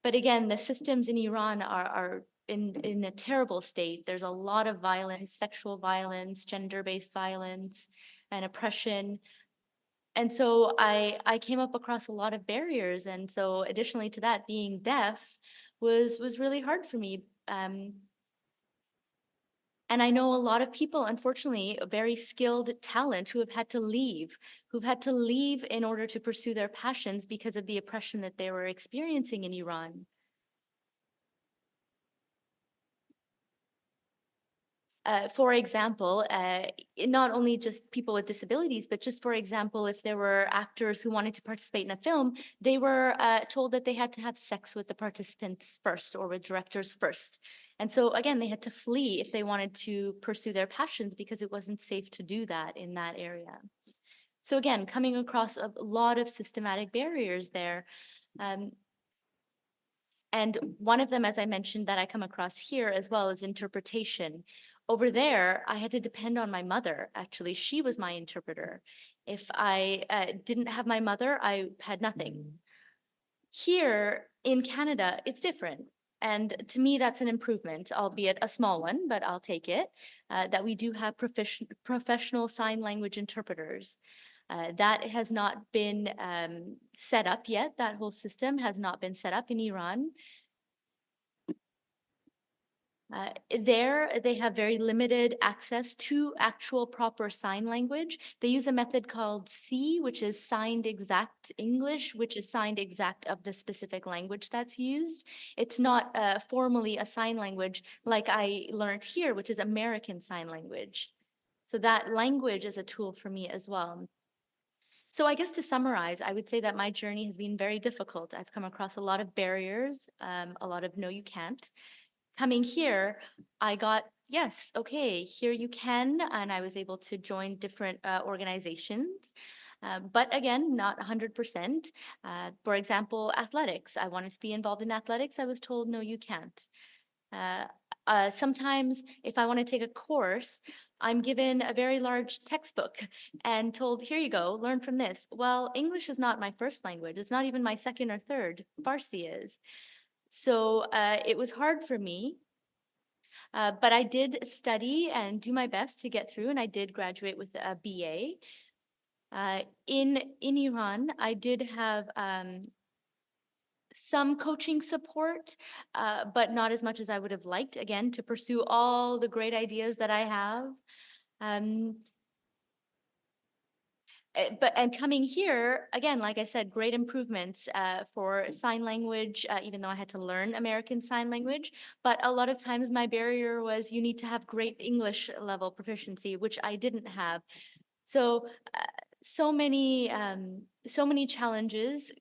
again, the systems in Iran are in a terrible state. There's a lot of violence, sexual violence, gender-based violence, and oppression. And so I came up across a lot of barriers. And so additionally to that, being deaf was really hard for me. And I know a lot of people, unfortunately, very skilled talent who've had to leave in order to pursue their passions because of the oppression that they were experiencing in Iran. For example, not only just people with disabilities, but just for example, if there were actors who wanted to participate in a film, they were told that they had to have sex with the participants first or with directors first. And so again, they had to flee if they wanted to pursue their passions because it wasn't safe to do that in that area. So again, coming across a lot of systematic barriers there. And one of them, as I mentioned, that I come across here as well is interpretation. Over there, I had to depend on my mother. Actually, she was my interpreter. If I didn't have my mother, I had nothing. Here in Canada, it's different. And to me, that's an improvement, albeit a small one, but I'll take it, that we do have professional sign language interpreters. That has not been set up yet. That whole system has not been set up in Iran. There, they have very limited access to actual proper sign language. They use a method called C, which is signed exact English, which is signed exact of the specific language that's used. It's not formally a sign language like I learned here, which is American Sign Language. So that language is a tool for me as well. So I guess to summarize, I would say that my journey has been very difficult. I've come across a lot of barriers, a lot of no, you can't. Coming here, I got, yes, okay, here you can, and I was able to join different organizations. But again, not 100%. For example, athletics. I wanted to be involved in athletics. I was told, no, you can't. Sometimes if I want to take a course, I'm given a very large textbook and told, here you go, learn from this. Well, English is not my first language. It's not even my second or third. Farsi is. So it was hard for me. But I did study and do my best to get through, and I did graduate with a BA. In Iran, I did have some coaching support, but not as much as I would have liked, again, to pursue all the great ideas that I have. And coming here, again, like I said, great improvements for sign language, even though I had to learn American Sign Language. But a lot of times my barrier was you need to have great English level proficiency, which I didn't have. So, so many challenges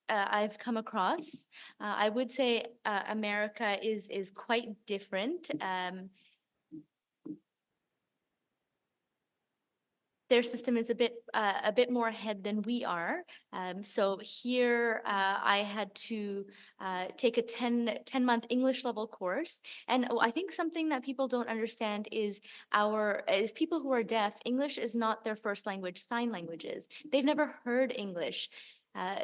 I've come across. I would say America is quite different. Their system is a bit more ahead than we are. So here I had to take a 10-month English level course. And I think something that people don't understand is people who are deaf, English is not their first language, sign languages. They've never heard English.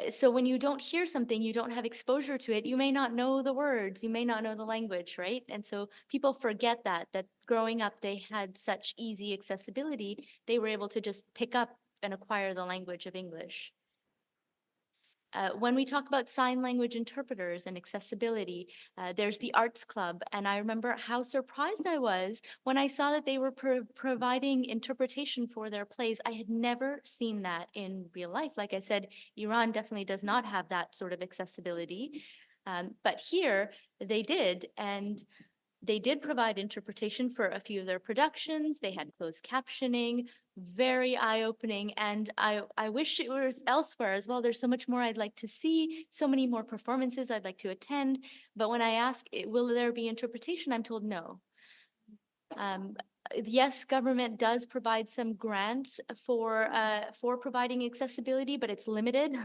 So when you don't hear something, you don't have exposure to it, you may not know the words, you may not know the language, right? And so people forget that growing up, they had such easy accessibility, they were able to just pick up and acquire the language of English. When we talk about sign language interpreters and accessibility, there's the Arts Club. And I remember how surprised I was when I saw that they were providing interpretation for their plays. I had never seen that in real life. Like I said, Iran definitely does not have that sort of accessibility. But here they did. And they did provide interpretation for a few of their productions. They had closed captioning, very eye-opening. And I wish it was elsewhere as well. There's so much more I'd like to see, so many more performances I'd like to attend. But when I ask, will there be interpretation? I'm told no. Yes, government does provide some grants for providing accessibility, but it's limited.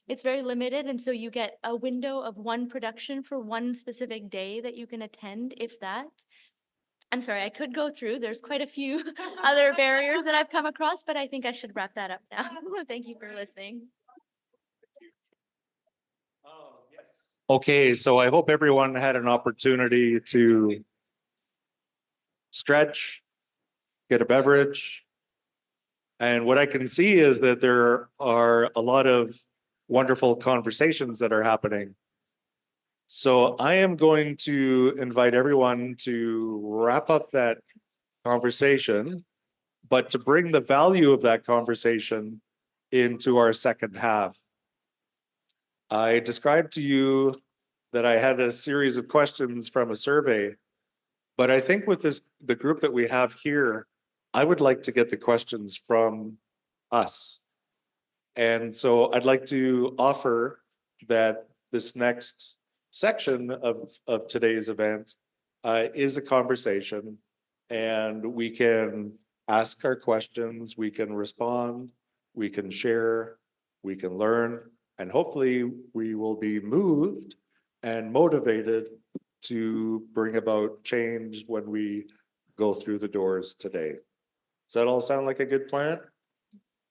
It's very limited, and so you get a window of one production for one specific day that you can attend, if that. I'm sorry, I could go through. There's quite a few other barriers that I've come across, but I think I should wrap that up now. Thank you for listening. Yes. Okay, so I hope everyone had an opportunity to stretch, get a beverage. And what I can see is that there are a lot of wonderful conversations that are happening. So I am going to invite everyone to wrap up that conversation, but to bring the value of that conversation into our second half. I described to you that I had a series of questions from a survey, but I think with the group that we have here, I would like to get the questions from us. And so I'd like to offer that this next section of today's event is a conversation, and we can ask our questions, we can respond, we can share, we can learn, and hopefully we will be moved and motivated to bring about change when we go through the doors today. Does that all sound like a good plan?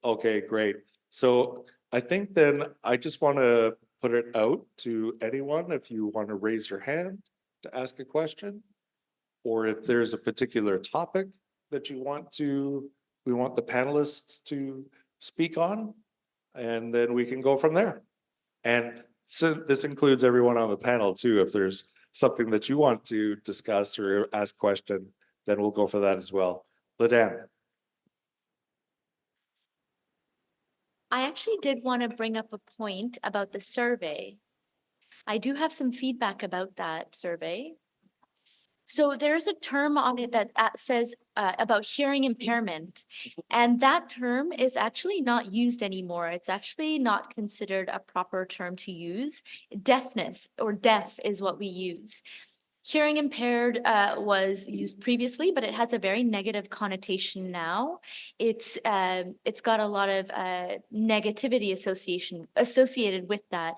Okay, great. So I think then I just want to put it out to anyone if you want to raise your hand to ask a question, or if there's a particular topic that we want the panelists to speak on, and then we can go from there. And so this includes everyone on the panel too. If there's something that you want to discuss or ask question, then we'll go for that as well. Lidan. I actually did want to bring up a point about the survey. I do have some feedback about that survey. So there's a term on it that says about hearing impairment, and that term is actually not used anymore. It's actually not considered a proper term to use. Deafness or deaf is what we use. Hearing impaired was used previously, but it has a very negative connotation now. It's got a lot of negativity associated with that.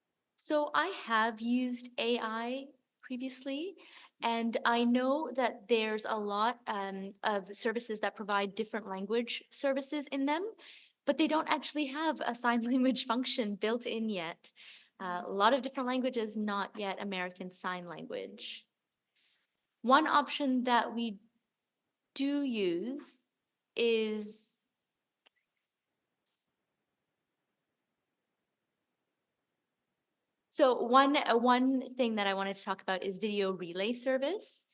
So I have used AI previously, and I know that there's a lot of services that provide different language services in them, but they don't actually have a sign language function built in yet. A lot of different languages, not yet American Sign Language. One option that we do use is so one thing that I wanted to talk about is video relay service.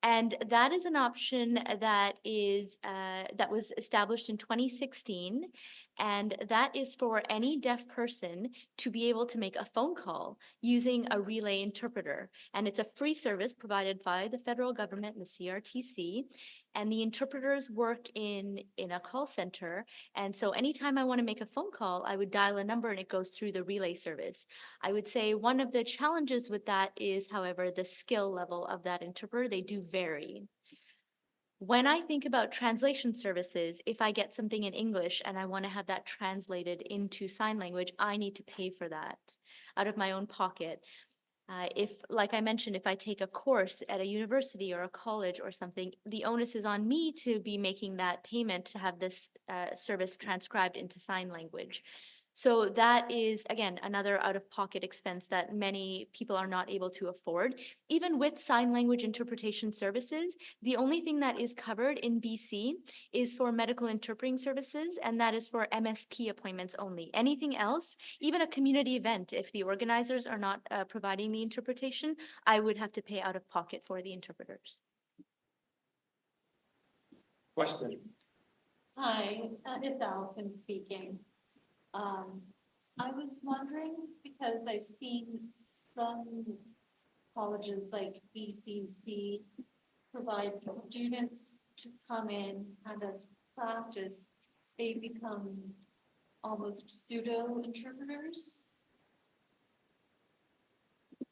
And that is an option that is that was established in 2016, and that is for any deaf person to be able to make a phone call using a relay interpreter. And it's a free service provided by the federal government and the CRTC. And the interpreters work in a call center. And so anytime I want to make a phone call, I would dial a number and it goes through the relay service. I would say one of the challenges with that is, however, the skill level of that interpreter. They do vary. When I think about translation services, if I get something in English and I want to have that translated into sign language, I need to pay for that out of my own pocket. If, like I mentioned, if I take a course at a university or a college or something, the onus is on me to be making that payment to have this service transcribed into sign language. So that is, again, another out-of-pocket expense that many people are not able to afford. Even with sign language interpretation services, the only thing that is covered in BC is for medical interpreting services, and that is for MSP appointments only. Anything else, even a community event, if the organizers are not providing the interpretation, I would have to pay out of pocket for the interpreters. Question. Hi, it's Allison speaking. I was wondering, because I've seen some colleges like BCC provide students to come in and as practice, they become almost pseudo interpreters.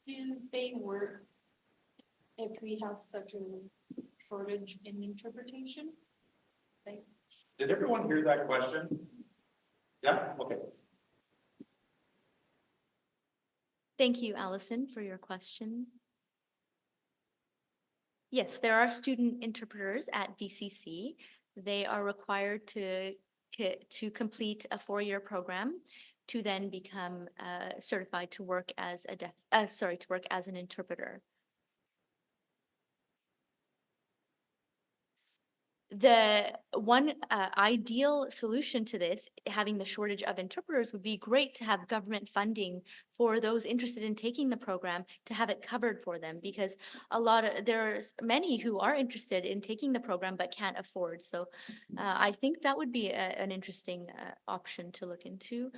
Do they work if we have such a shortage in interpretation? Thanks. Did everyone hear that question? Yeah, okay. Thank you, Allison, for your question. Yes, there are student interpreters at VCC. They are required to complete a 4-year program to then become certified to work as an interpreter. The one ideal solution to this, having the shortage of interpreters, would be great to have government funding for those interested in taking the program to have it covered for them, because there's many who are interested in taking the program but can't afford. So I think that would be an interesting option to look into.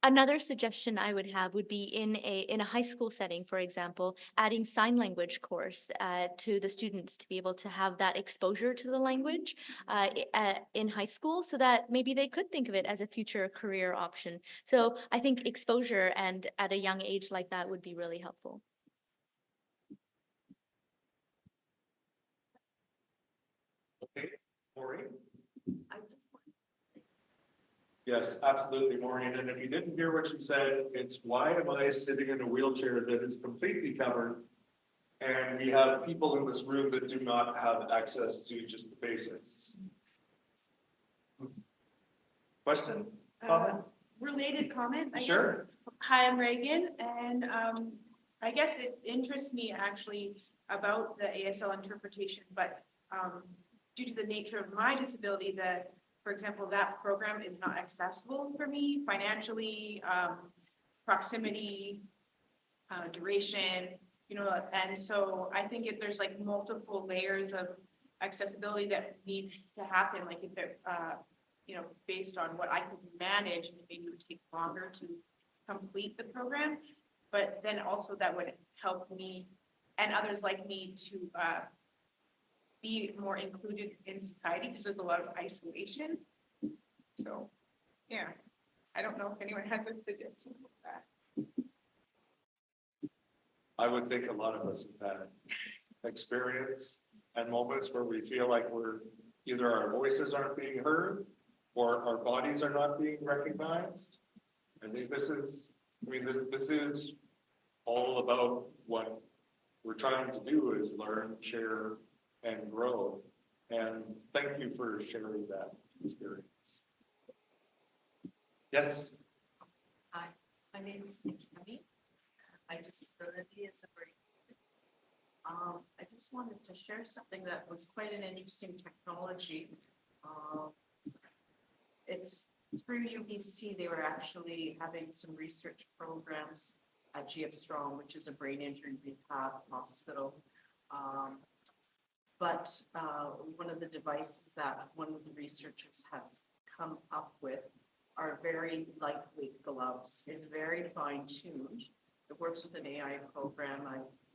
Another suggestion I would have would be in a high school setting, for example, adding sign language course to the students to be able to have that exposure to the language in high school, so that maybe they could think of it as a future career option. So I think exposure and at a young age like that would be really helpful. Okay, Maureen? Yes, absolutely, Maureen. And if you didn't hear what she said, it's why am I sitting in a wheelchair that is completely covered? And we have people in this room that do not have access to just the basics. Question? Comment? Related comment? I guess. Sure. Hi, I'm Reagan, and I guess it interests me actually about the ASL interpretation, but due to the nature of my disability, that, for example, that program is not accessible for me financially, proximity, duration, and so I think if there's like multiple layers of accessibility that need to happen, like if they're, based on what I could manage, maybe it would take longer to complete the program, but then also that would help me and others like me to be more included in society because there's a lot of isolation. So, yeah, I don't know if anyone has a suggestion for that. I would think a lot of us have had experience and moments where we feel like we're, either our voices aren't being heard or our bodies are not being recognized. I think this is, I mean, this is all about what we're trying to do is learn, share, and grow. And thank you for sharing that experience. Yes. Hi, my name is Nikki. My disability is a brain. I just wanted to share something that was quite an interesting technology. It's through UBC, they were actually having some research programs at GF Strong, which is a brain injury rehab hospital. But one of the devices that one of the researchers has come up with are very lightweight gloves. It's very fine-tuned. It works with an AI program.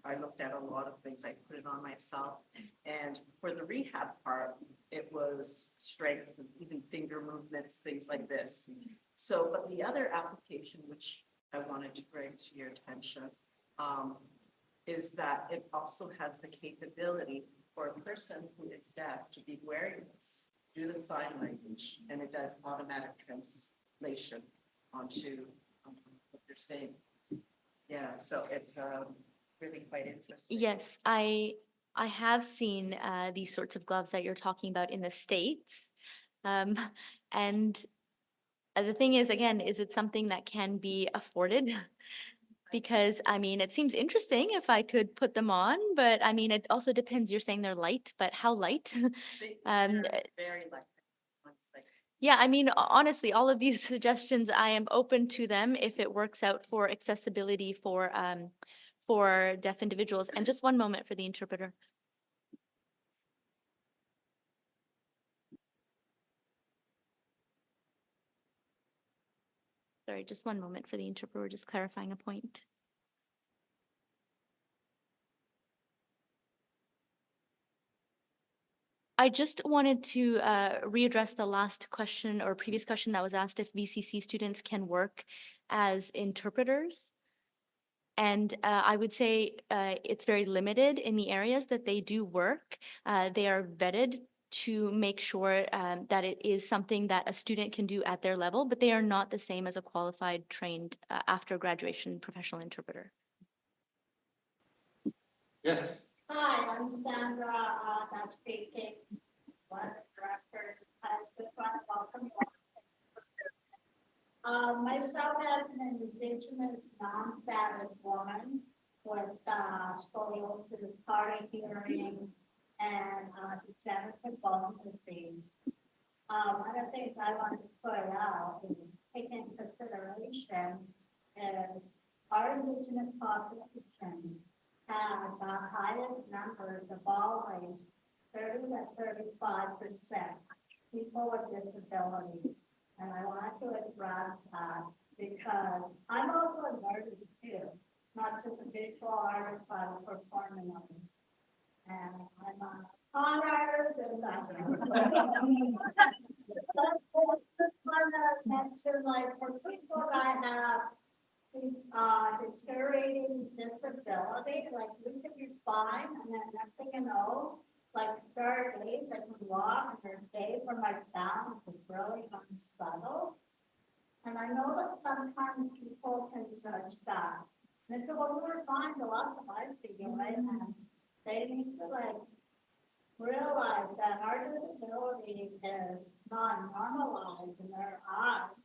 I looked at a lot of things. I put it on myself. And for the rehab part, it was strengths and even finger movements, things like this. So, but the other application, which I wanted to bring to your attention, is that it also has the capability for a person who is deaf to be wearing this, do the sign language, and it does automatic translation onto what they're saying. Yeah, so it's really quite interesting. Yes, I have seen these sorts of gloves that you're talking about in the States. And the thing is, again, is it something that can be afforded? Because, I mean, it seems interesting if I could put them on, but I mean, it also depends. You're saying they're light, but how light? They're very light. Yeah, I mean, honestly, all of these suggestions, I am open to them if it works out for accessibility for deaf individuals. And just one moment for the interpreter. Sorry, just one moment for the interpreter, just clarifying a point. I just wanted to readdress the last question or previous question that was asked if VCC students can work as interpreters. And I would say it's very limited in the areas that they do work. They are vetted to make sure that it is something that a student can do at their level, but they are not the same as a qualified, trained after graduation professional interpreter. Yes. Hi, I'm Sandra, not speaking, one of the directors. I just want to welcome you. Myself as an indigenous non-status woman with scoliosis, hard of hearing, and degenerative bone disease. One of the things I wanted to put out is take into consideration is our indigenous population have the highest numbers of always 30 to 35% people with disabilities. And I want to address that because I'm also an artist too, not just a visual artist, but a performing artist. And I'm a con artist and that. But I just want to mention, like, for people that have deteriorating disability, like you can be fine, and then next thing you know, like there are days I can walk, and there's days where my balance is really unsettled. And I know that sometimes people can judge that. And so when we're fine, the lots of life figure, right? And they need to like realize that our disability is not normalized in their eyes.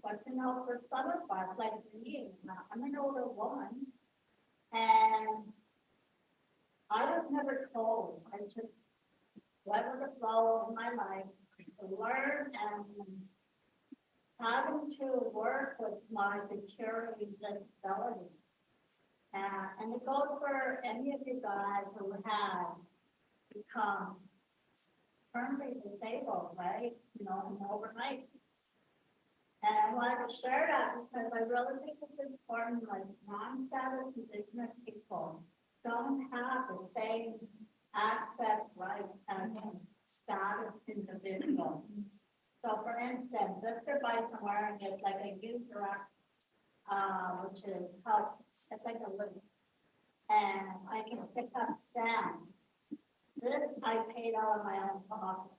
But you know, for some of us, like me, I'm an older woman, and I was never told. I just went with the flow of my life to learn and having to work with my deteriorating disability. And it goes for any of you guys who have become permanently disabled, right? You know, overnight. And I wanted to share that because I really think it's important, like non-status indigenous people don't have the same access rights as a status individual. So for instance, if they're by somewhere and it's like a user act, which is help, it's like a list. And I can pick up sound. This I paid out of my own pocket.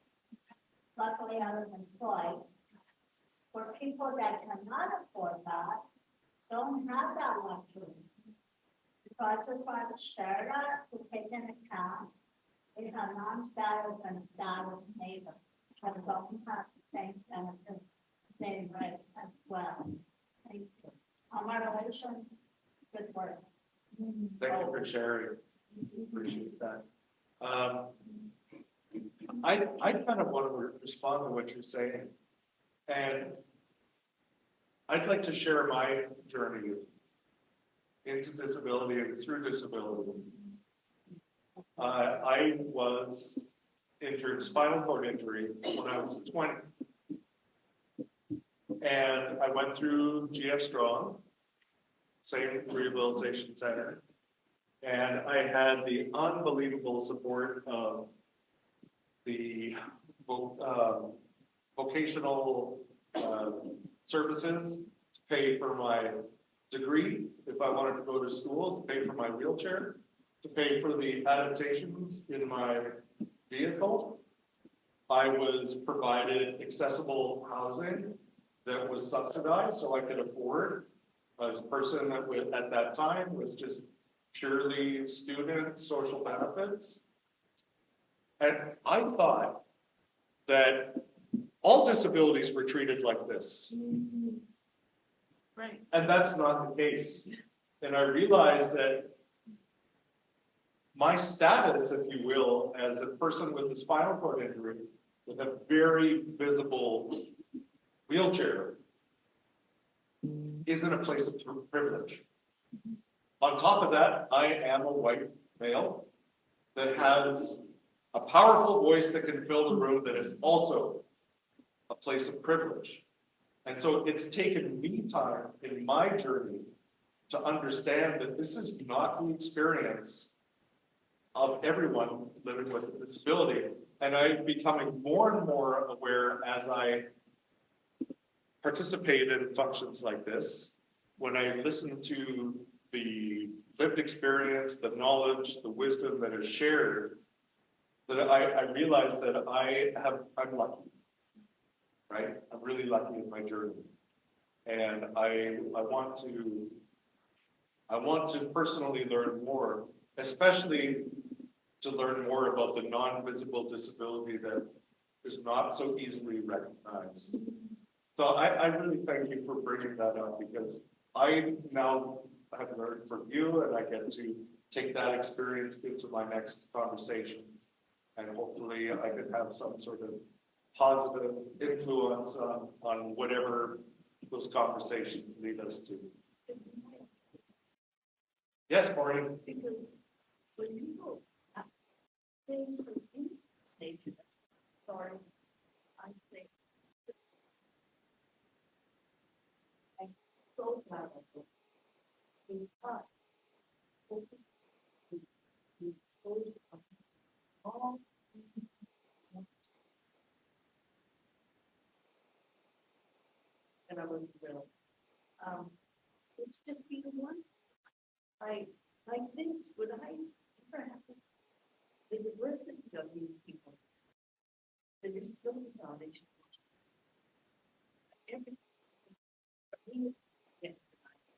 Luckily, I was employed. For people that cannot afford that, don't have that luxury. So I just want to share that to take into account. We have non-status and status neighbors, but don't have the same benefits, same rights as well. Thank you. On my relation, good work. Thank you for sharing. Appreciate that. I kind of want to respond to what you're saying. And I'd like to share my journey into disability and through disability. I was injured, spinal cord injury, when I was 20. And I went through GF Strong, same rehabilitation center. And I had the unbelievable support of the vocational services to pay for my degree, if I wanted to go to school, to pay for my wheelchair, to pay for the adaptations in my vehicle. I was provided accessible housing that was subsidized so I could afford, as a person that was, at that time was just purely student social benefits. And I thought that all disabilities were treated like this. Right. And that's not the case. And I realized that my status, if you will, as a person with a spinal cord injury, with a very visible wheelchair, isn't a place of privilege. On top of that, I am a white male that has a powerful voice that can fill the room that is also a place of privilege. And so it's taken me time in my journey to understand that this is not the experience of everyone living with a disability. And I'm becoming more and more aware as I participate in functions like this, when I listen to the lived experience, the knowledge, the wisdom that is shared, that I realize that I'm lucky, right? I'm really lucky in my journey. And I want to personally learn more, especially to learn more about the non-visible disability that is not so easily recognized. So I really thank you for bringing that up, because I now have learned from you, and I get to take that experience into my next conversations. And hopefully I could have some sort of positive influence on whatever those conversations lead us to. Yes, Maureen. Because when you go, things of nature, sorry, I think. I'm so glad of it. Because we exposed all and I was thrilled. It's just been one. I think would I ever have the diversity of these people, the disability foundation. Every yeah,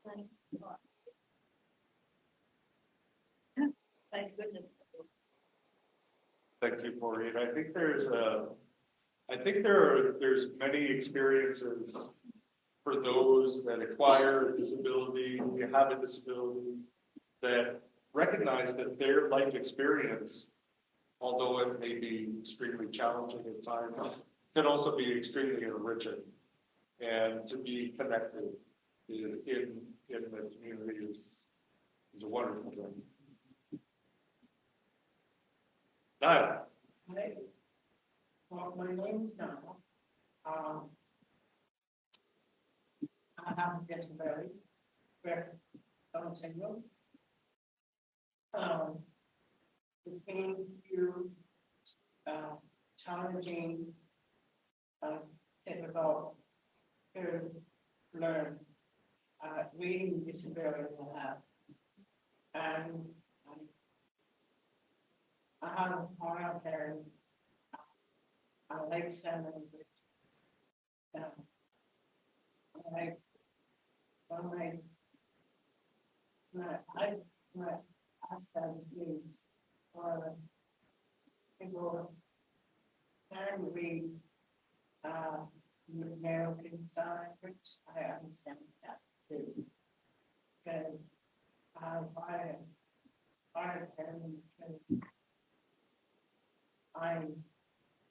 thank God. Thank goodness. Thank you, Maureen. I think there's many experiences for those that acquire a disability, they have a disability, that recognize that their life experience, although it may be extremely challenging at times, can also be extremely enriching. And to be connected in the community is a wonderful thing. Niall. Hey, well, my name's Niall. I have a disability, but I'm single. became through challenging, difficult to learn, reading disabilities I have. And I have a hard parent. I like sending it. I like, my access needs for people can read American Sign Language. I understand that too. Because I'm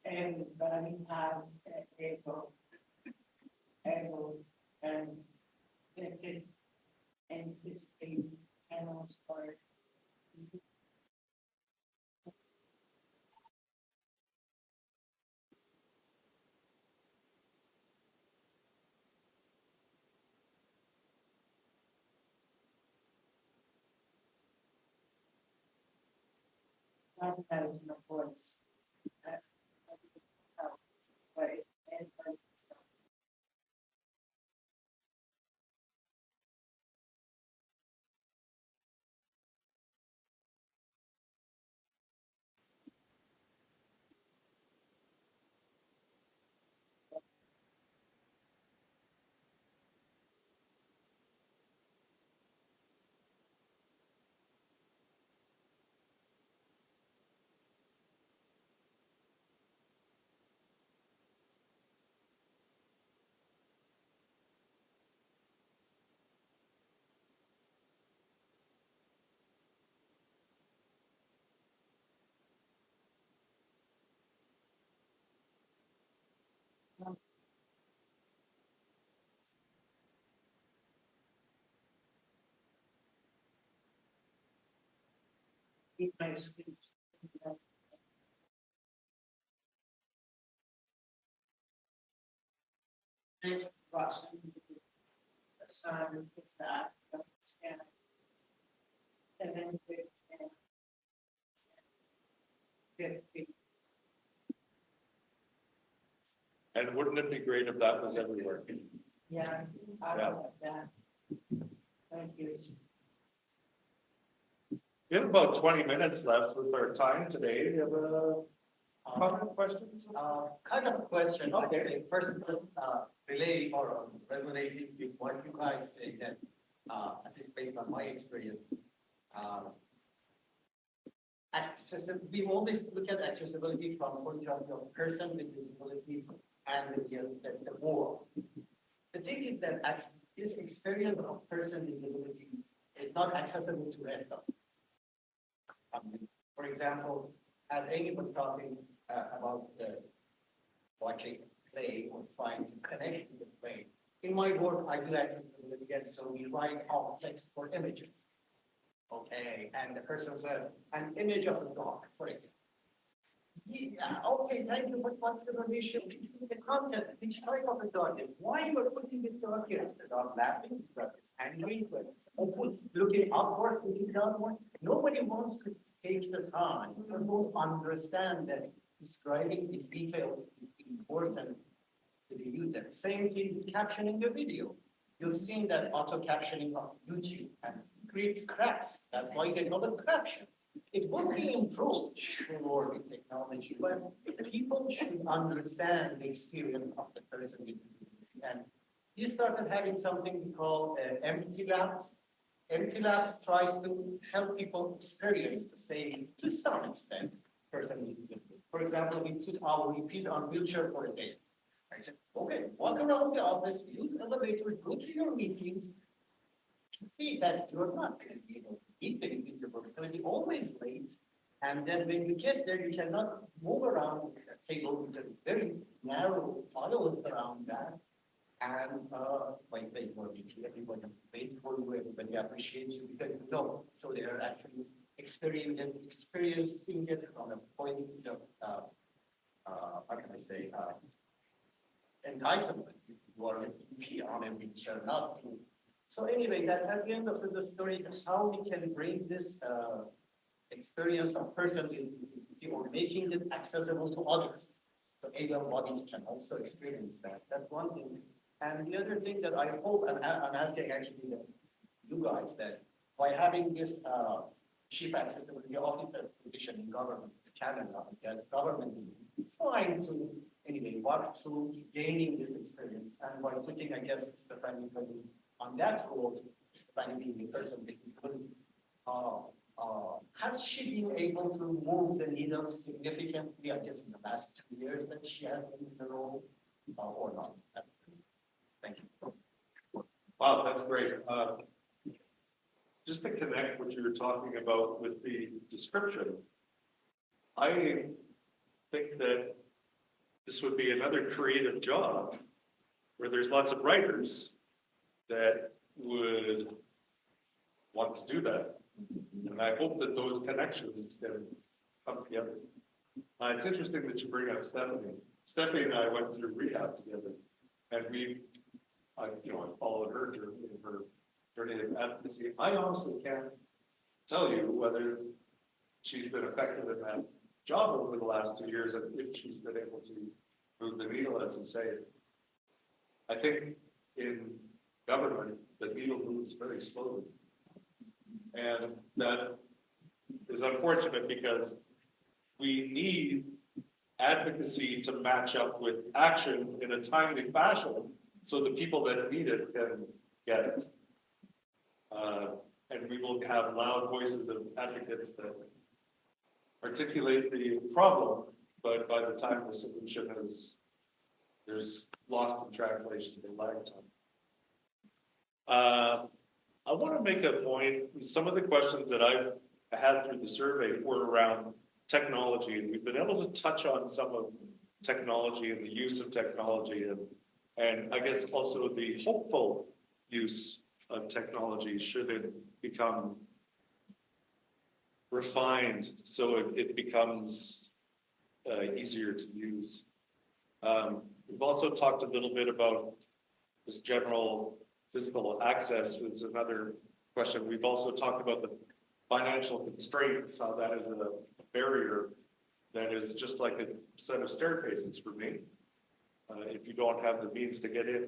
everybody has able, and it is anticipate panels for. That has no voice. But in my speech, next question, assignment is that, scan, and then And wouldn't it be great if that was everywhere? yeah, I Yeah. like that. Thank you. We have about 20 minutes left with our time today. Do you have a comment, questions? Kind of a question, Okay. actually. First, relay or resonating with what you guys say that, at least based on my experience, we always look at accessibility from the point of view of person with disabilities and the world. The thing is that this experience of person with disabilities is not accessible to rest of us. For example, as Amy was talking about watching play or trying to connect with the play, in my work, I do accessibility, and so we write alt text for images. Okay, and the person said, an image of a dog, for example. Yeah, okay, thank you, but what's the relation between the content, which type of a dog is? Why you are putting this dog here? Is the dog laughing? Is the dog angry? Is the dog looking upward, looking downward? Nobody wants to take the time to understand that describing these details is important to the user. Same thing with captioning the video. You've seen that auto captioning of YouTube and creates cracks. That's why they call it caption. It will be improved, sure, with technology, but people should understand the experience of the person. And we started having something we call empty labs. Empty labs tries to help people experience the same, to some extent, person with disability. For example, we put our VPs on wheelchair for a day. I said, okay, walk around the office, use elevators, go to your meetings, see that you're not going to be able to meet the individual, it's going to be always late. And then when you get there, you cannot move around the table because it's very narrow files around that. And like they were everybody waits for you, everybody appreciates you because you know. So they are actually experiencing it from a point of how can I say entitlement. You are an EP on a wheelchair, not you. So anyway, that at the end of the story, how we can bring this experience of person with disability or making it accessible to others. So able bodies can also experience that. That's one thing. And the other thing that I hope, and I'm asking actually you guys, that by having this chief accessibility officer position in government, Canada, because government is trying to anyway work through gaining this experience, and by putting, I guess, Stephanie on that role, Stephanie being the person with disability, has she been able to move the needle significantly, I guess, in the last 2 years that she has been in the role, or not? Thank you. Wow, that's great. Just to connect what you were talking about with the description, I think that this would be another creative job where there's lots of writers that would want to do that. And I hope that those connections can come together. It's interesting that you bring up Stephanie. Stephanie and I went through rehab together, and I followed her during her journey of advocacy. I honestly can't tell you whether she's been effective in that job over the last 2 years, and if she's been able to move the needle, as you say. I think in government, the needle moves very slowly. And that is unfortunate because we need advocacy to match up with action in a timely fashion so the people that need it can get it. And we will have loud voices of advocates that articulate the problem, but by the time the solution there's lost in translation, they lag time. I want to make a point. Some of the questions that I've had through the survey were around technology, and we've been able to touch on some of technology and the use of technology, and I guess also the hopeful use of technology should it become refined so it becomes easier to use. We've also talked a little bit about this general physical access, which is another question. We've also talked about the financial constraints, how that is a barrier that is just like a set of staircases for me. If you don't have the means to get in.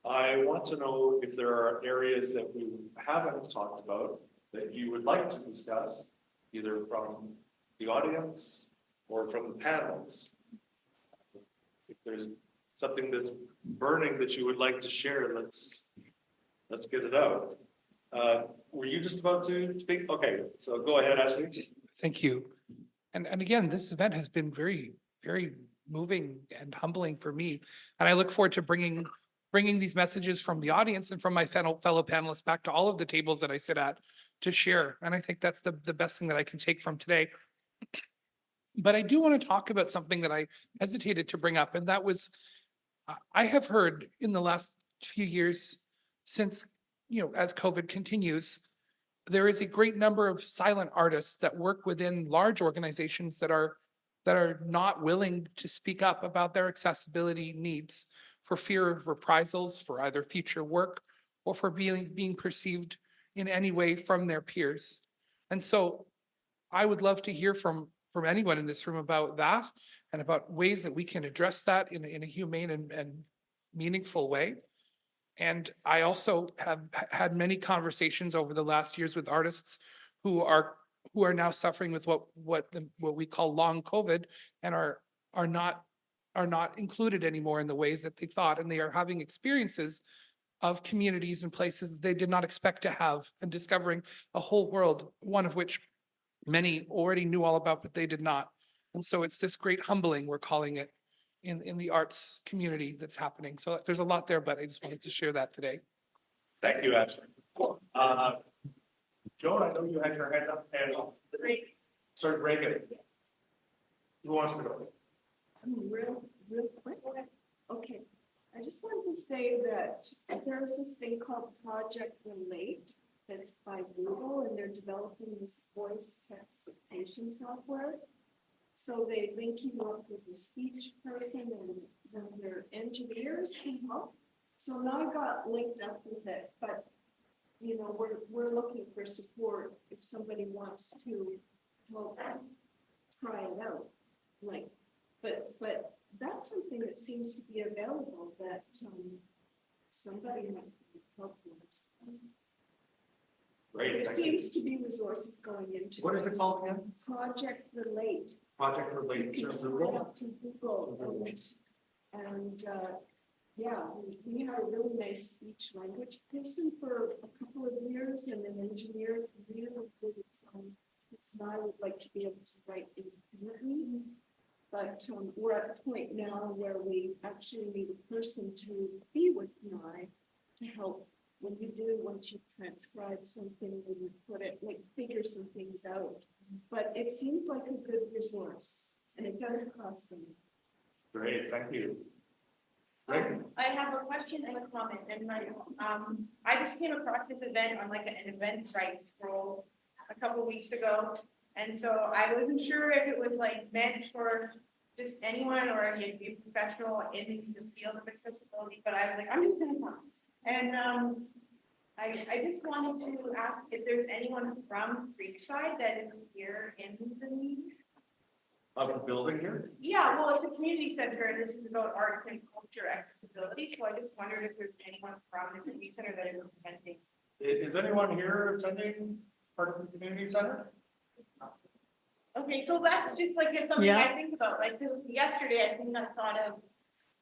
I want to know if there are areas that we haven't talked about that you would like to discuss, either from the audience or from the panels. If there's something that's burning that you would like to share, let's get it out. Were you just about to speak? Okay, so go ahead, Ashley. Thank you. And again, this event has been very, very moving and humbling for me. And I look forward to bringing these messages from the audience and from my fellow panelists back to all of the tables that I sit at to share. And I think that's the best thing that I can take from today. But I do want to talk about something that I hesitated to bring up, and that was, I have heard in the last few years since, as COVID continues, there is a great number of silent artists that work within large organizations that are not willing to speak up about their accessibility needs for fear of reprisals for either future work or for being perceived in any way from their peers. And so I would love to hear from anyone in this room about that and about ways that we can address that in a humane and meaningful way. And I also have had many conversations over the last years with artists who are now suffering with what we call long COVID and are not included anymore in the ways that they thought, and they are having experiences of communities and places that they did not expect to have, and discovering a whole world, one of which many already knew all about, but they did not. And so it's this great humbling, we're calling it, in the arts community that's happening. So there's a lot there, but I just wanted to share that today. Thank you, Ashley. Joan, I know you had your hand up, and sorry, Reagan. Who wants to go? Real quick. Okay. I just wanted to say that there's this thing called Project Relate that's by Google, and they're developing this voice text dictation software. So they link you up with a speech person and some of their engineers can help. So now I got linked up with it, but we're looking for support if somebody wants to well, try it out, like, but that's something that seems to be available that, somebody might help with. Great, There thank you. seems to be resources going into. What is it called again? Project Relate. Project You related can to sign Google? up to Google yeah, we had a really nice speech language person for a couple of years and then engineers really good at, it's not, I would like to be able to write independently. But we're at the point now where we actually need a person to be with me to help when you do, once you transcribe something, when you put it, like figure some things out. But it seems like a good resource and it doesn't cost them. Great, thank you. Great. I have a question and a comment, and I just came across this event on like an event site scroll a couple weeks ago. And so I wasn't sure if it was like meant for just anyone or if you'd be professional in the field of accessibility, but I was like, I'm just gonna come. And I just wanted to ask if there's anyone from Creekside that is here in the meeting. Of the building here? Yeah, well, it's a community center and this is about arts and culture accessibility. So I just wondered if there's anyone from the community center that is attending. Is anyone here attending part of the community center? Okay, so that's just like it's something I think about. Like this, yesterday, I think I thought of.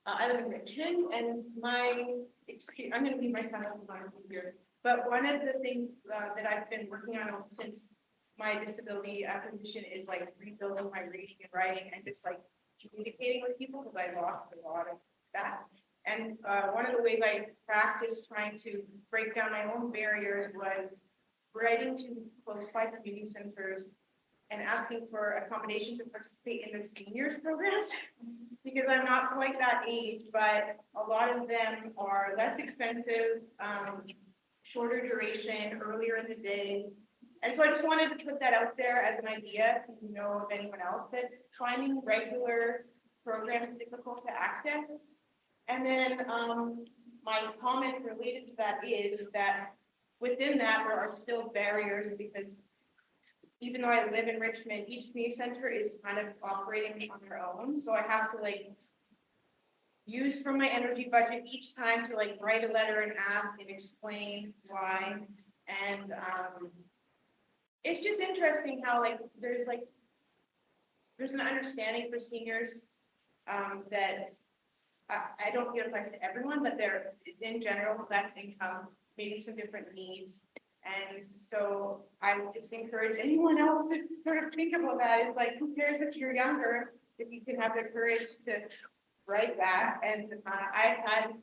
I live in Richmond, and I'm going to leave my son alone here. But one of the things that I've been working on since my disability acquisition is like rebuilding my reading and writing and just like communicating with people because I lost a lot of that. And one of the ways I practiced trying to break down my own barriers was writing to close by community centers and asking for accommodations to participate in the seniors programs because I'm not quite that age, but a lot of them are less expensive, shorter duration, earlier in the day. And so I just wanted to put that out there as an idea, if you know of anyone else that's finding regular programs difficult to access. And then my comment related to that is that within that, there are still barriers because even though I live in Richmond, each community center is kind of operating on their own. So I have to like use from my energy budget each time to like write a letter and ask and explain why. And it's just interesting how like there's an understanding for seniors that I don't think it applies to everyone, but they're in general less income, maybe some different needs. And so I would just encourage anyone else to sort of think about that. It's like, who cares if you're younger, if you can have the courage to write that. And I've had,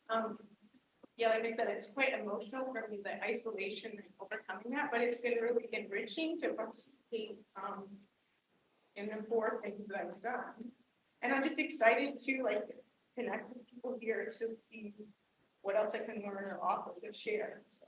like I said, it's quite emotional for me, the isolation and overcoming that, but it's been really enriching to participate in the 4 things that I've done. And I'm just excited to like connect with people here to see what else I can learn or offer to share. So.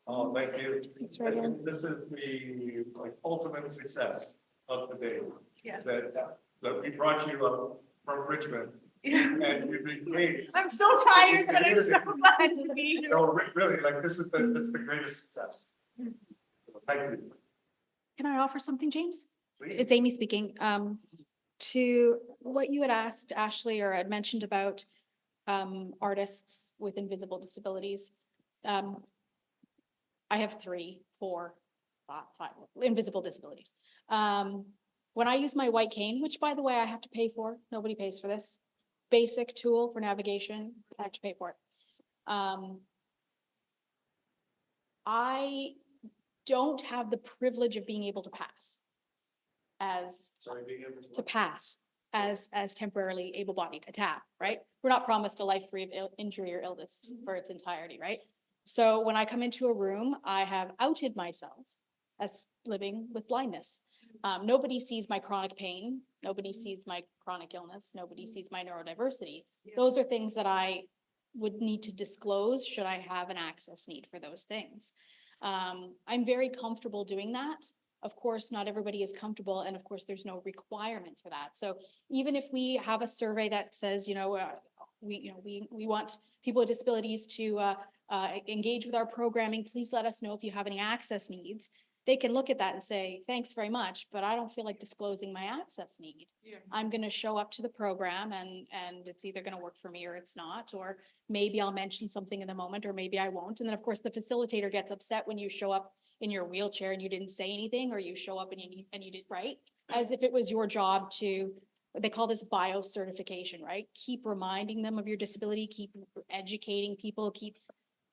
Oh, thank you. That's right. This is the like ultimate success of the day. Yeah. That we brought you up from Richmond. Yeah. And you've been great. I'm so tired, but I'm so glad to be here. No, really, like this is that's the greatest success. Thank you. Can I offer something, James? Please. It's Amy speaking. To what you had asked, Ashley, or had mentioned about artists with invisible disabilities. I have 3, 4, 5 invisible disabilities. When I use my white cane, which by the way, I have to pay for, nobody pays for this, basic tool for navigation, I have to pay for it. I don't have the privilege of being able to pass Sorry, being able to pass as temporarily able-bodied, a TAP, right? We're not promised a life free of injury or illness for its entirety, right? So when I come into a room, I have outed myself as living with blindness. Nobody sees my chronic pain. Nobody sees my chronic illness. Nobody sees my neurodiversity. Those are things that I would need to disclose should I have an access need for those things. I'm very comfortable doing that. Of course, not everybody is comfortable, and of course, there's no requirement for that. So even if we have a survey that says, we want people with disabilities to engage with our programming, please let us know if you have any access needs. they can look at that and say, thanks very much, but I don't feel like disclosing my access need. Yeah. I'm gonna show up to the program and it's either gonna work for me or it's not, or maybe I'll mention something in the moment, or maybe I won't. And then, of course, the facilitator gets upset when you show up in your wheelchair and you didn't say anything, or you show up and you did, right? As if it was your job to, they call this bio-certification, right? Keep reminding them of your disability, keep educating people, keep,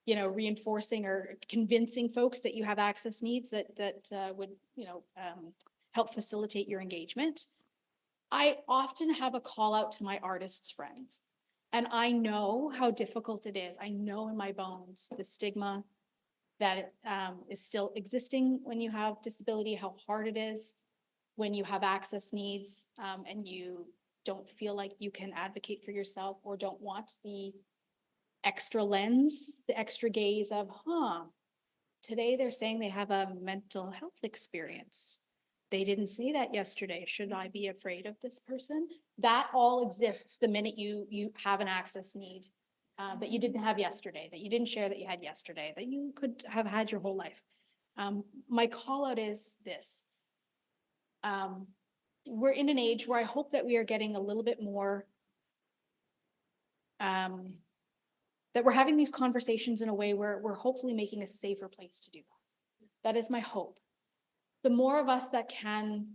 reinforcing or convincing folks that you have access needs that would, help facilitate your engagement. I often have a call out to my artists friends, and I know how difficult it is. I know in my bones the stigma that is still existing when you have disability, how hard it is when you have access needs, and you don't feel like you can advocate for yourself, or don't want the extra lens, the extra gaze of, today they're saying they have a mental health experience. They didn't say that yesterday. Should I be afraid of this person? That all exists the minute you have an access need that you didn't have yesterday, that you didn't share that you had yesterday, that you could have had your whole life. My call out is this. We're in an age where I hope that we are getting a little bit more, that we're having these conversations in a way where we're hopefully making a safer place to do that. That is my hope. The more of us that can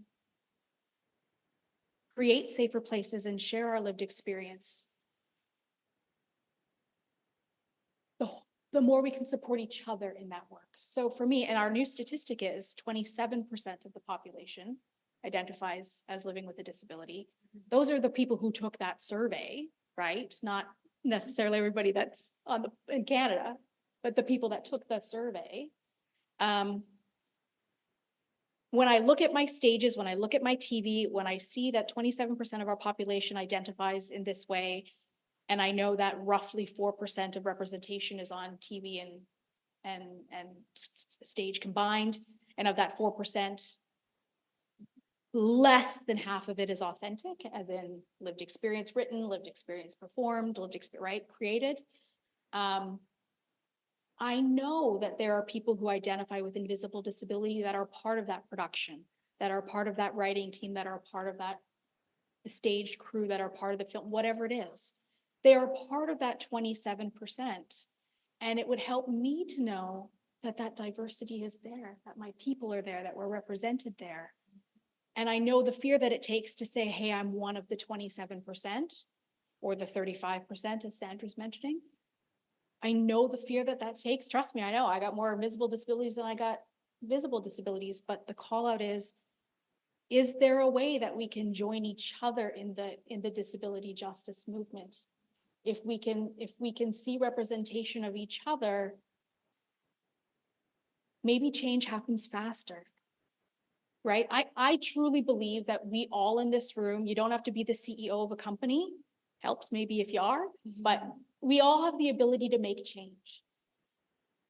create safer places and share our lived experience, the more we can support each other in that work. So for me, and our new statistic is 27% of the population identifies as living with a disability. Those are the people who took that survey, right? Not necessarily everybody that's in Canada, but the people that took the survey. When I look at my stages, when I look at my TV, when I see that 27% of our population identifies in this way, and I know that roughly 4% of representation is on TV and stage combined, and of that 4%, less than half of it is authentic, as in lived experience written, lived experience performed, lived experience, right, created. I know that there are people who identify with invisible disability that are part of that production, that are part of that writing team, that are part of that the staged crew, that are part of the film, whatever it is. They are part of that 27%. And it would help me to know that that diversity is there, that my people are there, that we're represented there. And I know the fear that it takes to say, hey, I'm one of the 27% or the 35%, as Sandra's mentioning. I know the fear that that takes. Trust me, I know I got more invisible disabilities than I got visible disabilities, but the call out is there a way that we can join each other in the disability justice movement? If we can see representation of each other, maybe change happens faster. Right? I truly believe that we all in this room, you don't have to be the CEO of a company, helps maybe if you are, but we all have the ability to make change.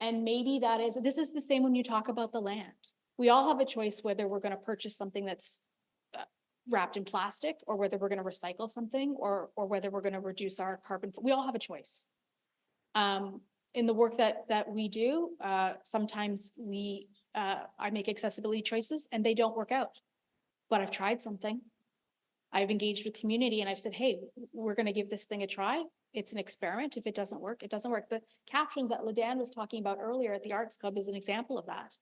And maybe this is the same when you talk about the land. We all have a choice whether we're going to purchase something that's wrapped in plastic, or whether we're going to recycle something, or whether we're going to reduce our carbon. We all have a choice. In the work that we do, sometimes I make accessibility choices and they don't work out, but I've tried something. I've engaged with community and I've said, hey, we're going to give this thing a try. It's an experiment. If it doesn't work, it doesn't work. The captions that LeDan was talking about earlier at the Arts Club is an example of that.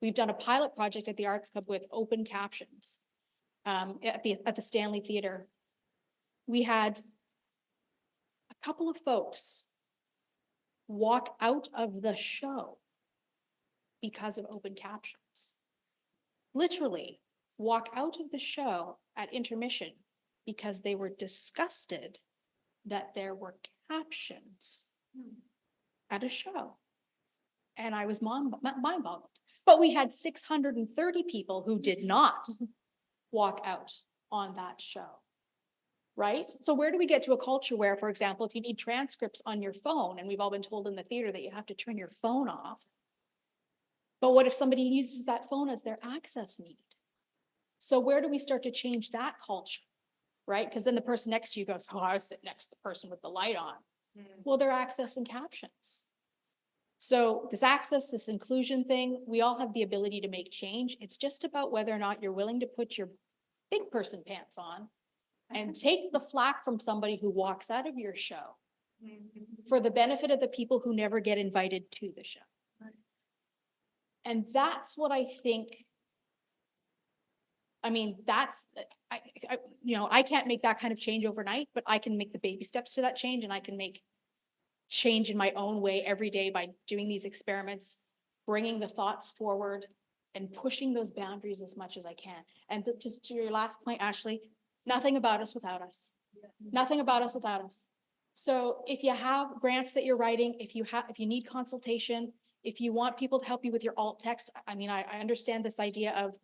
We've done a pilot project at the Arts Club with open captions at the Stanley Theatre. We had a couple of folks walk out of the show because of open captions. Literally walk out of the show at intermission because they were disgusted that there were captions at a show. And I was mind-boggled. But we had 630 people who did not walk out on that show. Right? So where do we get to a culture where, for example, if you need transcripts on your phone, and we've all been told in the theater that you have to turn your phone off, but what if somebody uses that phone as their access need? So where do we start to change that culture? Right? Because then the person next to you goes, oh, I was sitting next to the person with the light on. Well, they're accessing captions. So this access, this inclusion thing, we all have the ability to make change. It's just about whether or not you're willing to put your big person pants on and take the flack from somebody who walks out of your show for the benefit of the people who never get invited to the show. And that's what I think. I mean, that's, I can't make that kind of change overnight, but I can make the baby steps to that change, and I can make change in my own way every day by doing these experiments, bringing the thoughts forward and pushing those boundaries as much as I can. And just to your last point, Ashley, nothing about us without us. Nothing about us without us. So if you have grants that you're writing, if you need consultation, if you want people to help you with your alt text, I mean, I understand this idea of,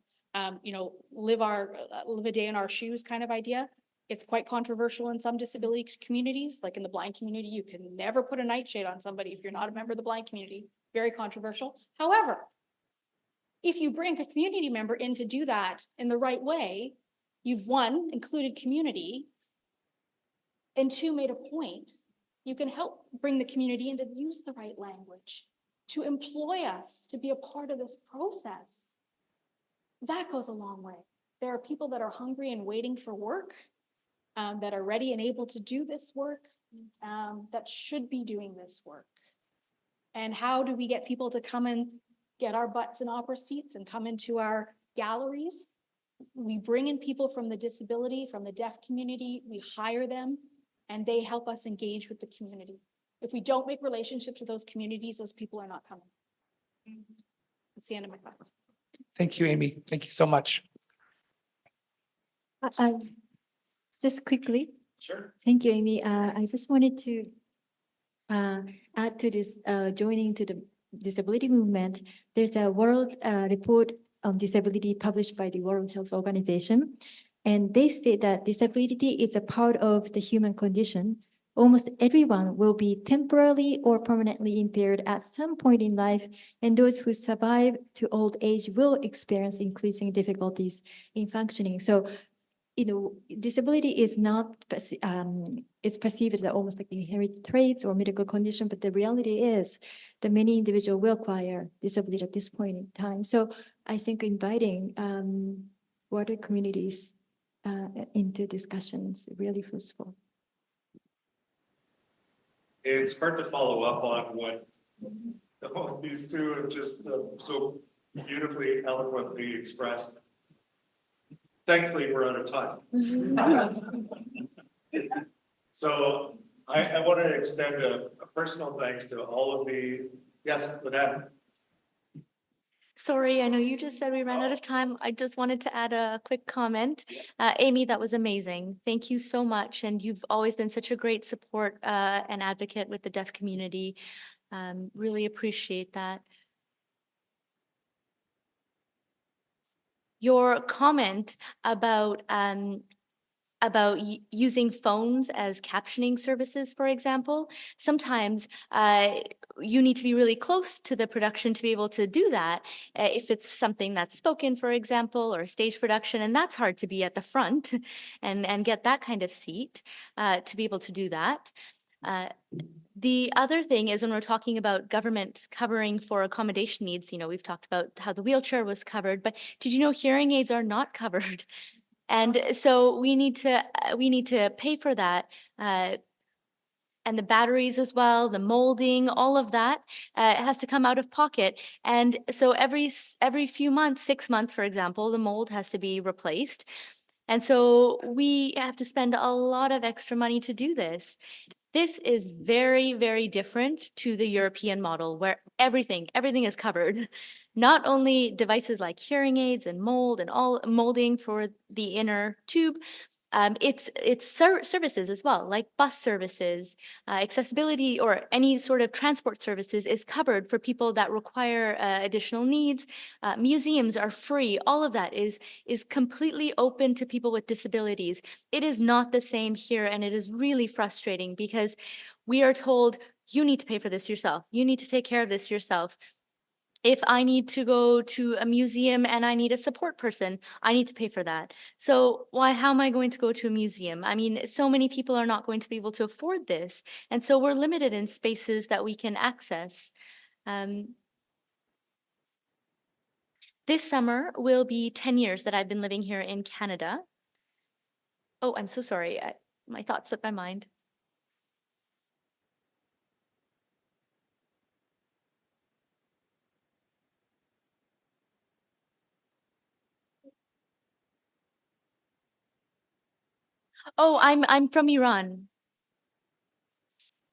live a day in our shoes kind of idea. It's quite controversial in some disability communities, like in the blind community. You can never put a nightshade on somebody if you're not a member of the blind community. Very controversial. However, if you bring a community member in to do that in the right way, you've one, included community, and two, made a point. You can help bring the community in to use the right language, to employ us to be a part of this process. That goes a long way. There are people that are hungry and waiting for work, that are ready and able to do this work, that should be doing this work. And how do we get people to come and get our butts in opera seats and come into our galleries? We bring in people from the disability, from the deaf community, we hire them, and they help us engage with the community. If we don't make relationships with those communities, those people are not coming. That's the end of my thought. Thank you, Amy. Thank you so much. Just quickly. Sure. Thank you, Amy. I just wanted to add to this, joining to the disability movement. There's a world report on disability published by the World Health Organization. And they state that disability is a part of the human condition. Almost everyone will be temporarily or permanently impaired at some point in life, and those who survive to old age will experience increasing difficulties in functioning. So, disability is not, it's perceived as almost like inherited traits or medical condition, but the reality is that many individuals will acquire disability at this point in time. So I think inviting wider communities into discussions really fruitful. It's hard to follow up on what these two have just so beautifully, eloquently expressed. Thankfully, we're out of time. So I want to extend a personal thanks to all of the, yes, Lynette. Sorry, I know you just said we ran out of time. I just wanted to add a quick comment. Amy, that was amazing. Thank you so much. And you've always been such a great support and advocate with the deaf community. Really appreciate that. Your comment about using phones as captioning services, for example. Sometimes you need to be really close to the production to be able to do that. If it's something that's spoken, for example, or stage production, and that's hard to be at the front and get that kind of seat to be able to do that. The other thing is when we're talking about government covering for accommodation needs, we've talked about how the wheelchair was covered, but did you know hearing aids are not covered? And so we need to pay for that. And the batteries as well, the molding, all of that has to come out of pocket. And so every few months, 6 months, for example, the mold has to be replaced. And so we have to spend a lot of extra money to do this. This is very, very different to the European model where everything is covered. Not only devices like hearing aids and mold and all molding for the inner tube, it's services as well, like bus services, accessibility or any sort of transport services is covered for people that require additional needs. Museums are free. All of that is completely open to people with disabilities. It is not the same here, and it is really frustrating because we are told, you need to pay for this yourself. You need to take care of this yourself. If I need to go to a museum and I need a support person, I need to pay for that. So how am I going to go to a museum? I mean, so many people are not going to be able to afford this. And so we're limited in spaces that we can access. This summer will be 10 years that I've been living here in Canada. Oh, I'm so sorry. My thoughts slipped my mind. Oh, I'm from Iran.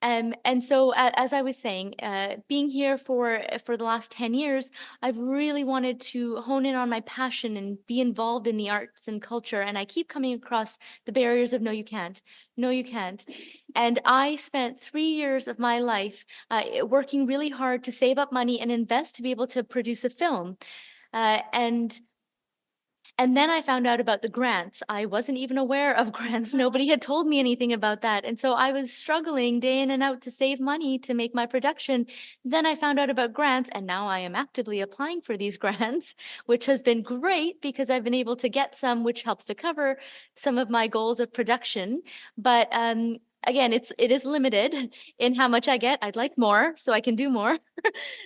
And so as I was saying, being here for the last 10 years, I've really wanted to hone in on my passion and be involved in the arts and culture. And I keep coming across the barriers of no, you can't, no, you can't. And I spent 3 years of my life working really hard to save up money and invest to be able to produce a film. And then I found out about the grants. I wasn't even aware of grants. Nobody had told me anything about that. And so I was struggling day in and out to save money to make my production. Then I found out about grants, and now I am actively applying for these grants, which has been great because I've been able to get some, which helps to cover some of my goals of production. But again, it is limited in how much I get. I'd like more so I can do more.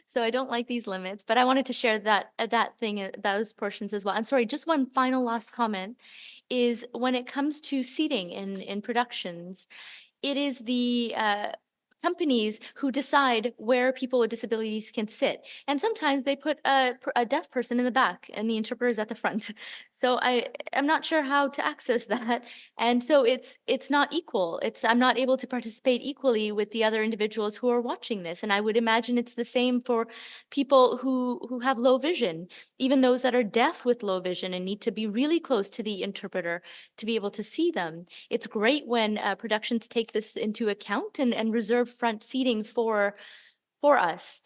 So I don't like these limits, but I wanted to share those portions as well. I'm sorry, just one final last comment is when it comes to seating in productions, it is the companies who decide where people with disabilities can sit. And sometimes they put a deaf person in the back and the interpreter is at the front. So I'm not sure how to access that. And so it's not equal. I'm not able to participate equally with the other individuals who are watching this. And I would imagine it's the same for people who have low vision, even those that are deaf with low vision and need to be really close to the interpreter to be able to see them. It's great when productions take this into account and reserve front seating for us.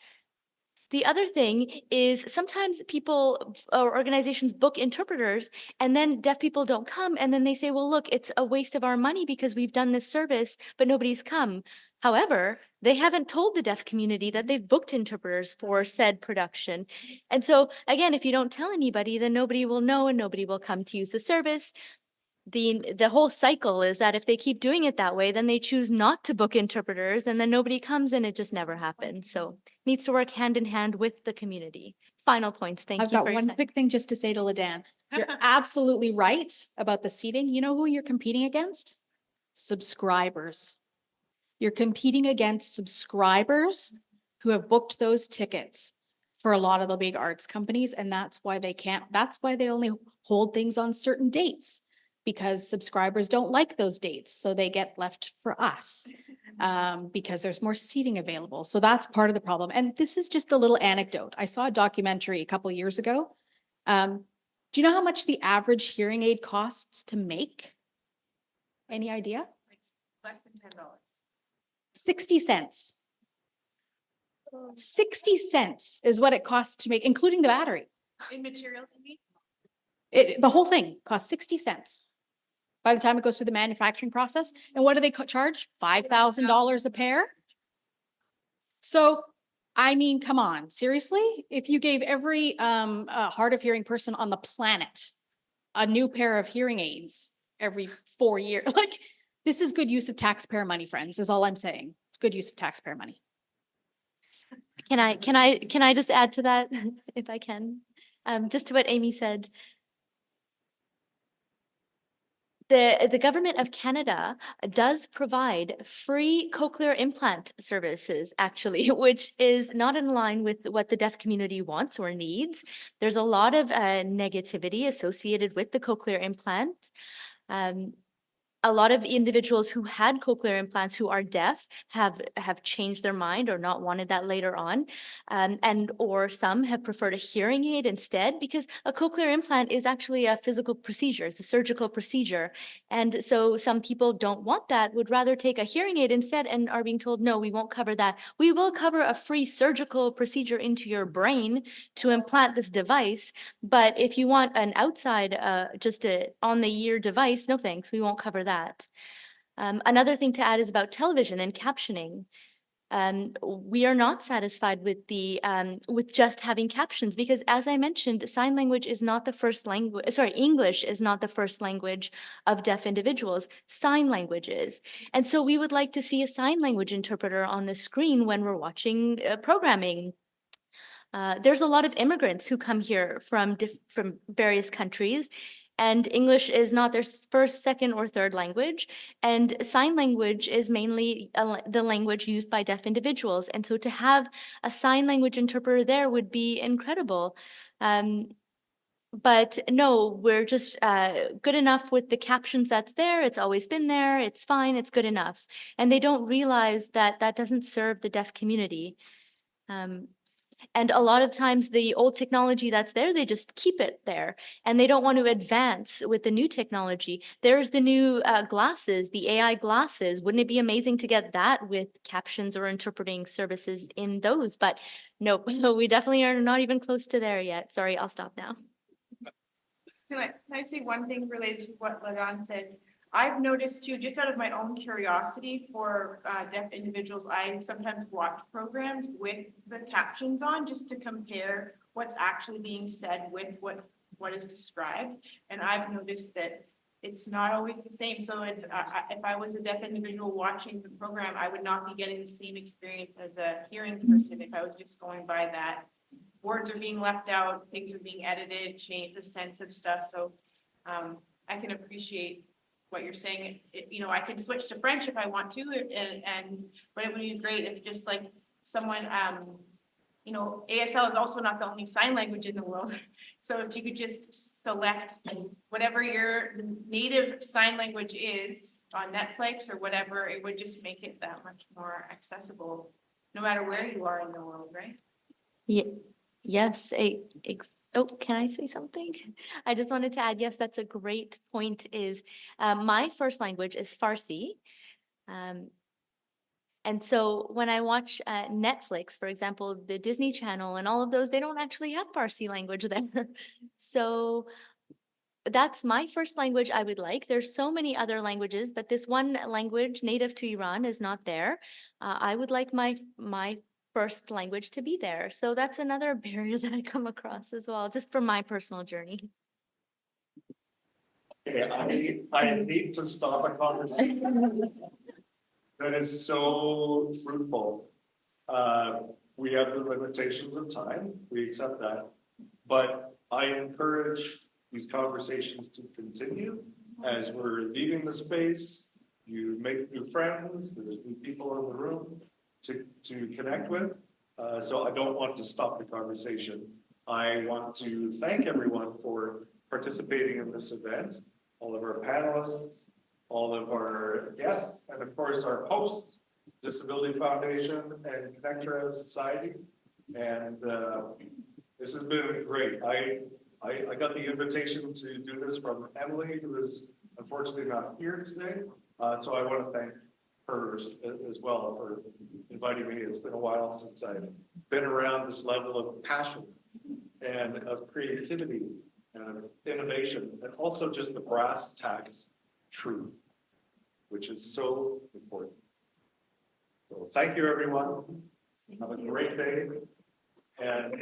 The other thing is sometimes people or organizations book interpreters and then deaf people don't come. And then they say, well, look, it's a waste of our money because we've done this service, but nobody's come. However, they haven't told the deaf community that they've booked interpreters for said production. And so again, if you don't tell anybody, then nobody will know and nobody will come to use the service. The whole cycle is that if they keep doing it that way, then they choose not to book interpreters and then nobody comes and it just never happens. So needs to work hand in hand with the community. Final points. Thank I've you got for your one time. quick thing just to say to Ladan. You're absolutely right about the seating. You know who you're competing against? Subscribers. You're competing against subscribers who have booked those tickets for a lot of the big arts companies. And that's why they only hold things on certain dates, because subscribers don't like those dates. So they get left for us because there's more seating available. So that's part of the problem. And this is just a little anecdote. I saw a documentary a couple years ago. Do you know how much the average hearing aid costs to make? Any idea? Less than $10. 60 cents. 60 cents is what it costs to make, including the battery. In materials, you mean? The whole thing costs 60 cents by the time it goes through the manufacturing process. And what do they charge? $5,000 a pair. So, I mean, come on, seriously? If you gave every hard of hearing person on the planet a new pair of hearing aids every 4 years, like, this is good use of taxpayer money, friends, is all I'm saying. It's good use of taxpayer money. Can I just add to that if I can? Just to what Amy said. The government of Canada does provide free cochlear implant services, actually, which is not in line with what the deaf community wants or needs. There's a lot of negativity associated with the cochlear implant. A lot of individuals who had cochlear implants who are deaf have changed their mind or not wanted that later on. Or some have preferred a hearing aid instead, because a cochlear implant is actually a physical procedure. It's a surgical procedure. And so some people don't want that, would rather take a hearing aid instead and are being told, no, we won't cover that. We will cover a free surgical procedure into your brain to implant this device. But if you want an outside, just a on the ear device, no thanks, we won't cover that. Another thing to add is about television and captioning. We are not satisfied with with just having captions, because as I mentioned, sign language is not the first language, English is not the first language of deaf individuals, sign language is. And so we would like to see a sign language interpreter on the screen when we're watching programming. There's a lot of immigrants who come here from various countries, and English is not their first, second, or third language. And sign language is mainly the language used by deaf individuals. And so to have a sign language interpreter there would be incredible. But no, we're just good enough with the captions that's there. It's always been there. It's fine. It's good enough. And they don't realize that that doesn't serve the deaf community. And a lot of times the old technology that's there, they just keep it there and they don't want to advance with the new technology. There's the new glasses, the AI glasses. Wouldn't it be amazing to get that with captions or interpreting services in those? But nope, we definitely are not even close to there yet. Sorry, I'll stop now. Can I say one thing related to what Ladan said? I've noticed too, just out of my own curiosity for deaf individuals, I sometimes watch programs with the captions on just to compare what's actually being said with what is described. And I've noticed that it's not always the same. So it's, if I was a deaf individual watching the program, I would not be getting the same experience as a hearing person if I was just going by that. Words are being left out, things are being edited, change the sense of stuff. So I can appreciate what you're saying. You know, I can switch to French if I want to, but it would be great if just like someone, you know, ASL is also not the only sign language in the world. So if you could just select whatever your native sign language is on Netflix or whatever, it would just make it that much more accessible, no matter where you are in the world, right? Yeah. Yes. Oh, can I say something? I just wanted to add, yes, that's a great point is my first language is Farsi. And so when I watch Netflix, for example, the Disney Channel and all of those, they don't actually have Farsi language there. So that's my first language I would like. There's so many other languages, but this one language native to Iran is not there. I would like my first language to be there. So that's another barrier that I come across as well, just from my personal journey. Okay, I need to stop a conversation that is so fruitful. We have the limitations of time, we accept that, but I encourage these conversations to continue as we're leaving the space. You make new friends, there's new people in the room to connect with. So I don't want to stop the conversation. I want to thank everyone for participating in this event, all of our panelists, all of our guests, and of course our hosts, Disability Foundation and ConnecTra Society. And this has been great. I got the invitation to do this from Emily, who is unfortunately not here today. So I want to thank her as well for inviting me. It's been a while since I've been around this level of passion and of creativity and of innovation, and also just the brass tacks truth, which is so important. So thank you, everyone. Have a great day. And